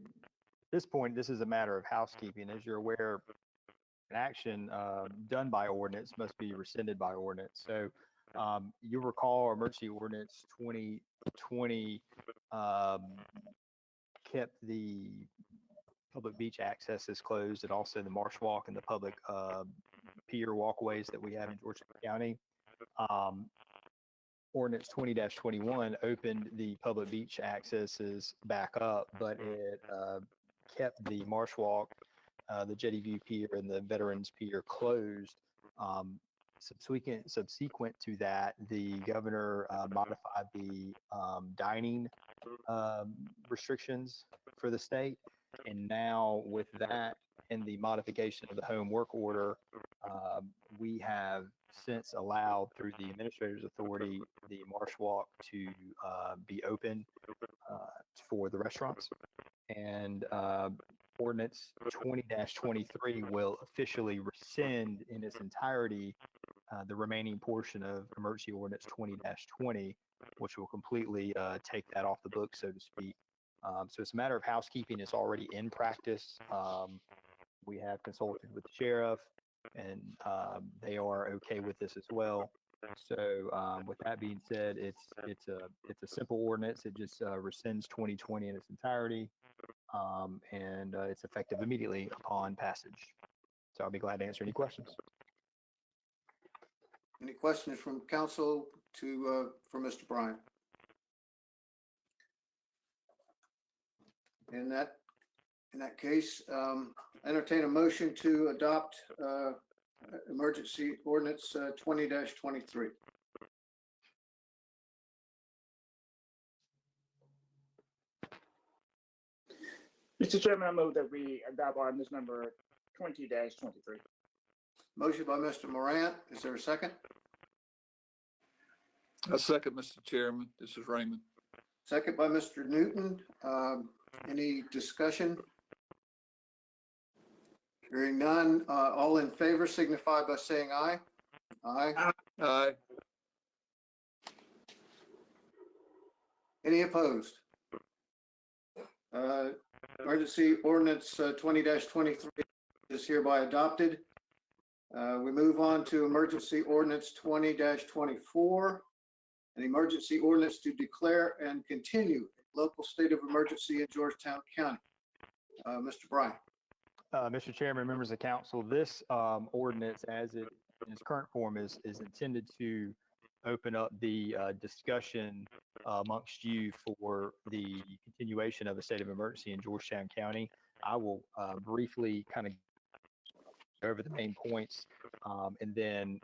matter of housekeeping. As you're aware, action done by ordinance must be rescinded by ordinance. So you recall emergency ordinance 2020 kept the public beach accesses closed and also the marsh walk and the public pier walkways that we have in Georgetown County. Ordinance 20-21 opened the public beach accesses back up, but it kept the marsh walk, the Jetty View Pier, and the Veterans Pier closed. Subsequent to that, the governor modified the dining restrictions for the state. And now with that and the modification of the home work order, we have since allowed through the administrator's authority the marsh walk to be open for the restaurants. And ordinance 20-23 will officially rescind in its entirety the remaining portion of emergency ordinance 20-20, which will completely take that off the book, so to speak. So it's a matter of housekeeping. It's already in practice. We have consulted with the sheriff, and they are okay with this as well. So with that being said, it's a simple ordinance. It just rescinds 2020 in its entirety, and it's effective immediately upon passage. So I'll be glad to answer any questions. Any questions from council for Mr. Bryant? In that case, entertain a motion to adopt emergency ordinance 20-23. Mr. Chairman, I move that we adopt ordinance number 20-23. Motion by Mr. Morant. Is there a second? I second, Mr. Chairman. This is Raymond. Second by Mr. Newton. Any discussion? Hearing none, all in favor signify by saying aye. Aye. Aye. Any opposed? Emergency ordinance 20-23 is hereby adopted. We move on to emergency ordinance 20-24, an emergency ordinance to declare and continue local state of emergency in Georgetown County. Mr. Bryant. Mr. Chairman, members of council, this ordinance, as it in its current form, is intended to open up the discussion amongst you for the continuation of a state of emergency in Georgetown County. I will briefly kind of go over the main points, and then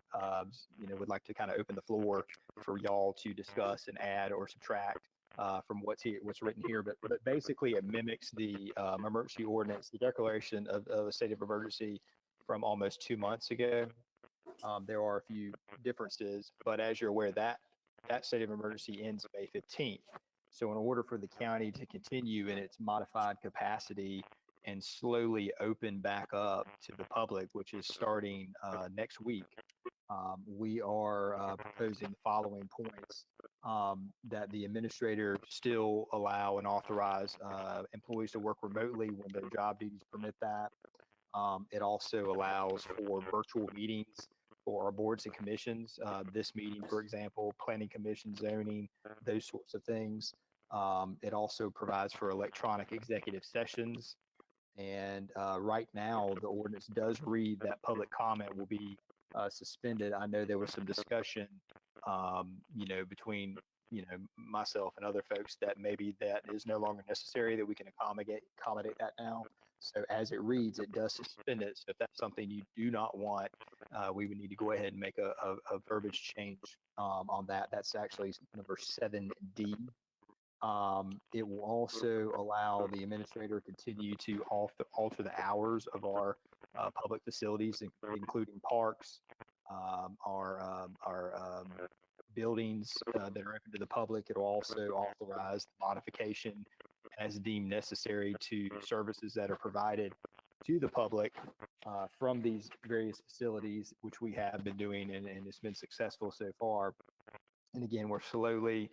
would like to kind of open the floor for y'all to discuss and add or subtract from what's written here. But basically, it mimics the emergency ordinance, the declaration of a state of emergency from almost 2 months ago. There are a few differences, but as you're aware, that state of emergency ends May 15th. So in order for the county to continue in its modified capacity and slowly open back up to the public, which is starting next week, we are proposing the following points: that the administrator still allow and authorize employees to work remotely when their job duties permit that. It also allows for virtual meetings for our boards and commissions. This meeting, for example, planning commission, zoning, those sorts of things. It also provides for electronic executive sessions. And right now, the ordinance does read that public comment will be suspended. I know there was some discussion, between myself and other folks that maybe that is no longer necessary, that we can accommodate that now. So as it reads, it does suspend it. So if that's something you do not want, we would need to go ahead and make a verbiage change on that. That's actually number 7D. It will also allow the administrator to continue to alter the hours of our public facilities, including parks, our buildings that are open to the public. It will also authorize the modification as deemed necessary to services that are provided to the public from these various facilities, which we have been doing, and it's been successful so far. And again, we're slowly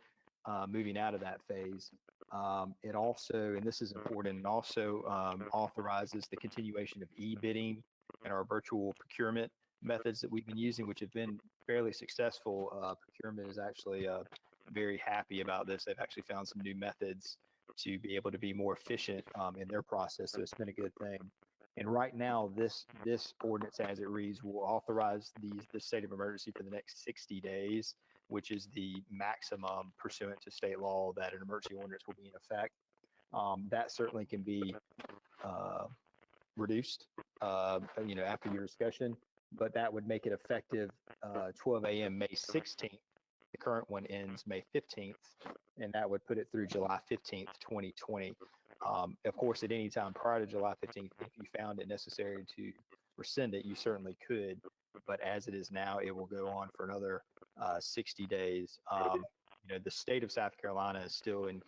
moving out of that phase. It also, and this is important, it also authorizes the continuation of e-bidding and our virtual procurement methods that we've been using, which have been fairly successful. Procurement is actually very happy about this. They've actually found some new methods to be able to be more efficient in their process. So it's been a good thing. And right now, this ordinance as it reads will authorize the state of emergency for the next 60 days, which is the maximum pursuant to state law that an emergency ordinance will be in effect. That certainly can be reduced, after your discussion, but that would make it effective 12 a.m. May 16th. The current one ends May 15th, and that would put it through July 15th, 2020. Of course, at any time prior to July 15th, if you found it necessary to rescind it, you certainly could. But as it is now, it will go on for another 60 days. The state of South Carolina is still in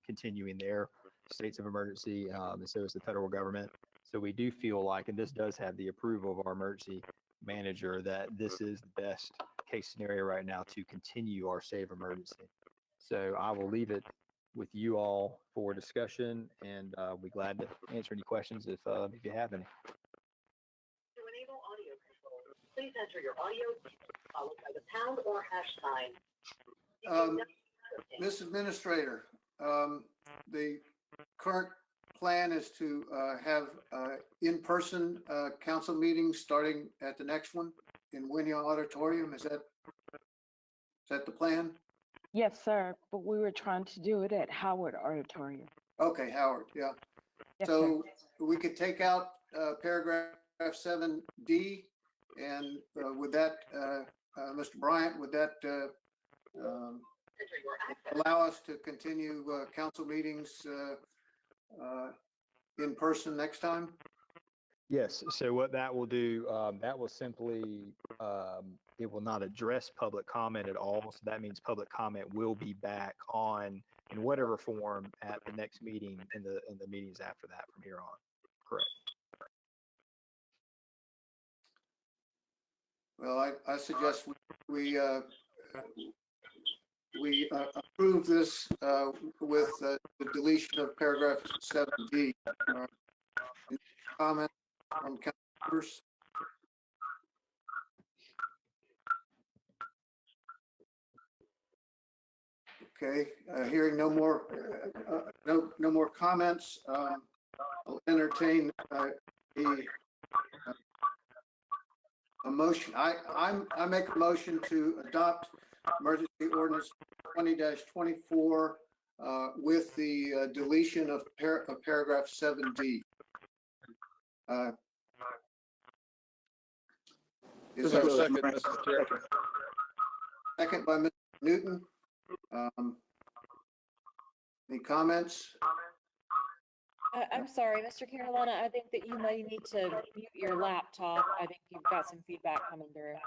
continuing their states of emergency, and so is the federal government. So we do feel like, and this does have the approval of our emergency manager, that this is the best case scenario right now to continue our state of emergency. So I will leave it with you all for discussion, and I'll be glad to answer any questions if you have any. To enable audio control, please enter your audio followed by the pound or hash sign. Ms. Administrator, the current plan is to have in-person council meetings starting at the next one in Winnie Auditorium. Is that the plan? Yes, sir, but we were trying to do it at Howard Auditorium. Okay, Howard, yeah. Yes, So we could take out paragraph 7D, and would that, Mr. Bryant, would that allow us to continue council meetings in person next time? Yes. So what that will do, that will simply, it will not address public comment at all. So that means public comment will be back on in whatever form at the next meeting and the meetings after that from here on. Correct. Well, I suggest we approve this with the deletion of paragraph 7D. Comment from council members? Okay, hearing no more comments, I'll entertain a motion. I make a motion to adopt emergency ordinance 20-24 with the deletion of paragraph 7D. Is there a second, Mr. Chair? Second by Mr. Newton. Any comments? I'm sorry, Mr. Carolina, I think that you may need to mute your laptop. I think you've got some feedback coming through.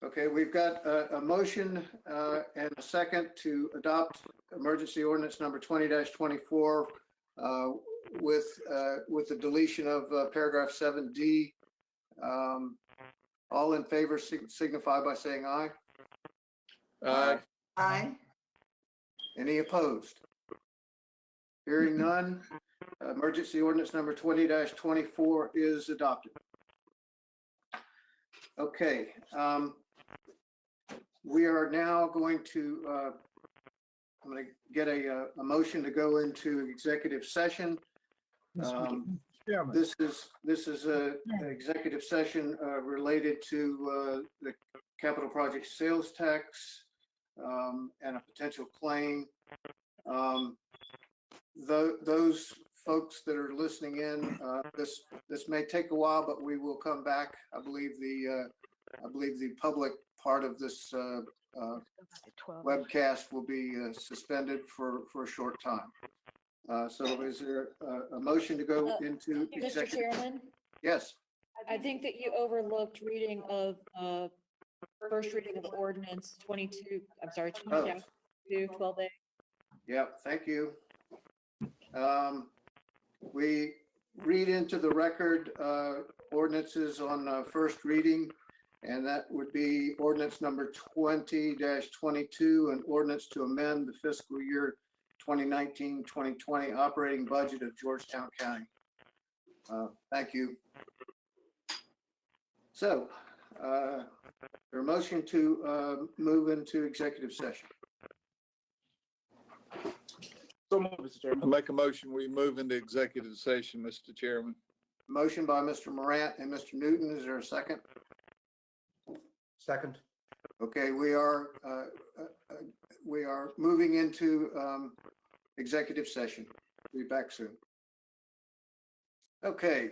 Okay, we've got a motion and a second to adopt emergency ordinance number 20-24 with the deletion of paragraph 7D. All in favor signify by saying aye. Aye. Aye. Any opposed? Hearing none, emergency ordinance number 20-24 is adopted. Okay, we are now going to, I'm going to get a motion to go into executive session. This is an executive session related to the capital project sales tax and a potential claim. Those folks that are listening in, this may take a while, but we will come back. I believe the public part of this webcast will be suspended for a short time. So is there a motion to go into Mr. executive? Chairman, Yes. I think that you overlooked reading of first reading of ordinance 22, I'm sorry, 20-2, 12A. Yeah, thank you. We read into the record ordinances on first reading, and that would be ordinance number 20-22, an ordinance to amend the fiscal year 2019-2020 operating budget of Georgetown County. Thank you. So, there a motion to move into executive session? So moved, Mr. I Chairman. make a motion, we move into executive session, Mr. Chairman. Motion by Mr. Morant and Mr. Newton. Is there a second? Second. Okay, we are moving into executive session. Be back soon. Okay,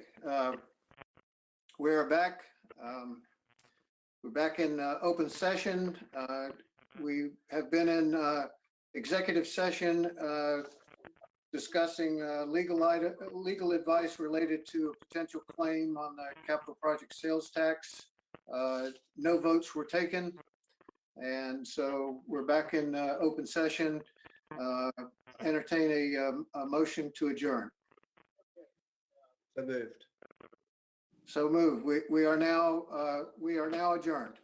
we're back. We're back in open session. We have been in executive session discussing legal advice related to a potential claim on the capital project sales tax. No votes were taken. And so we're back in open session. Entertain a motion to adjourn. So moved. So moved. We are now adjourned.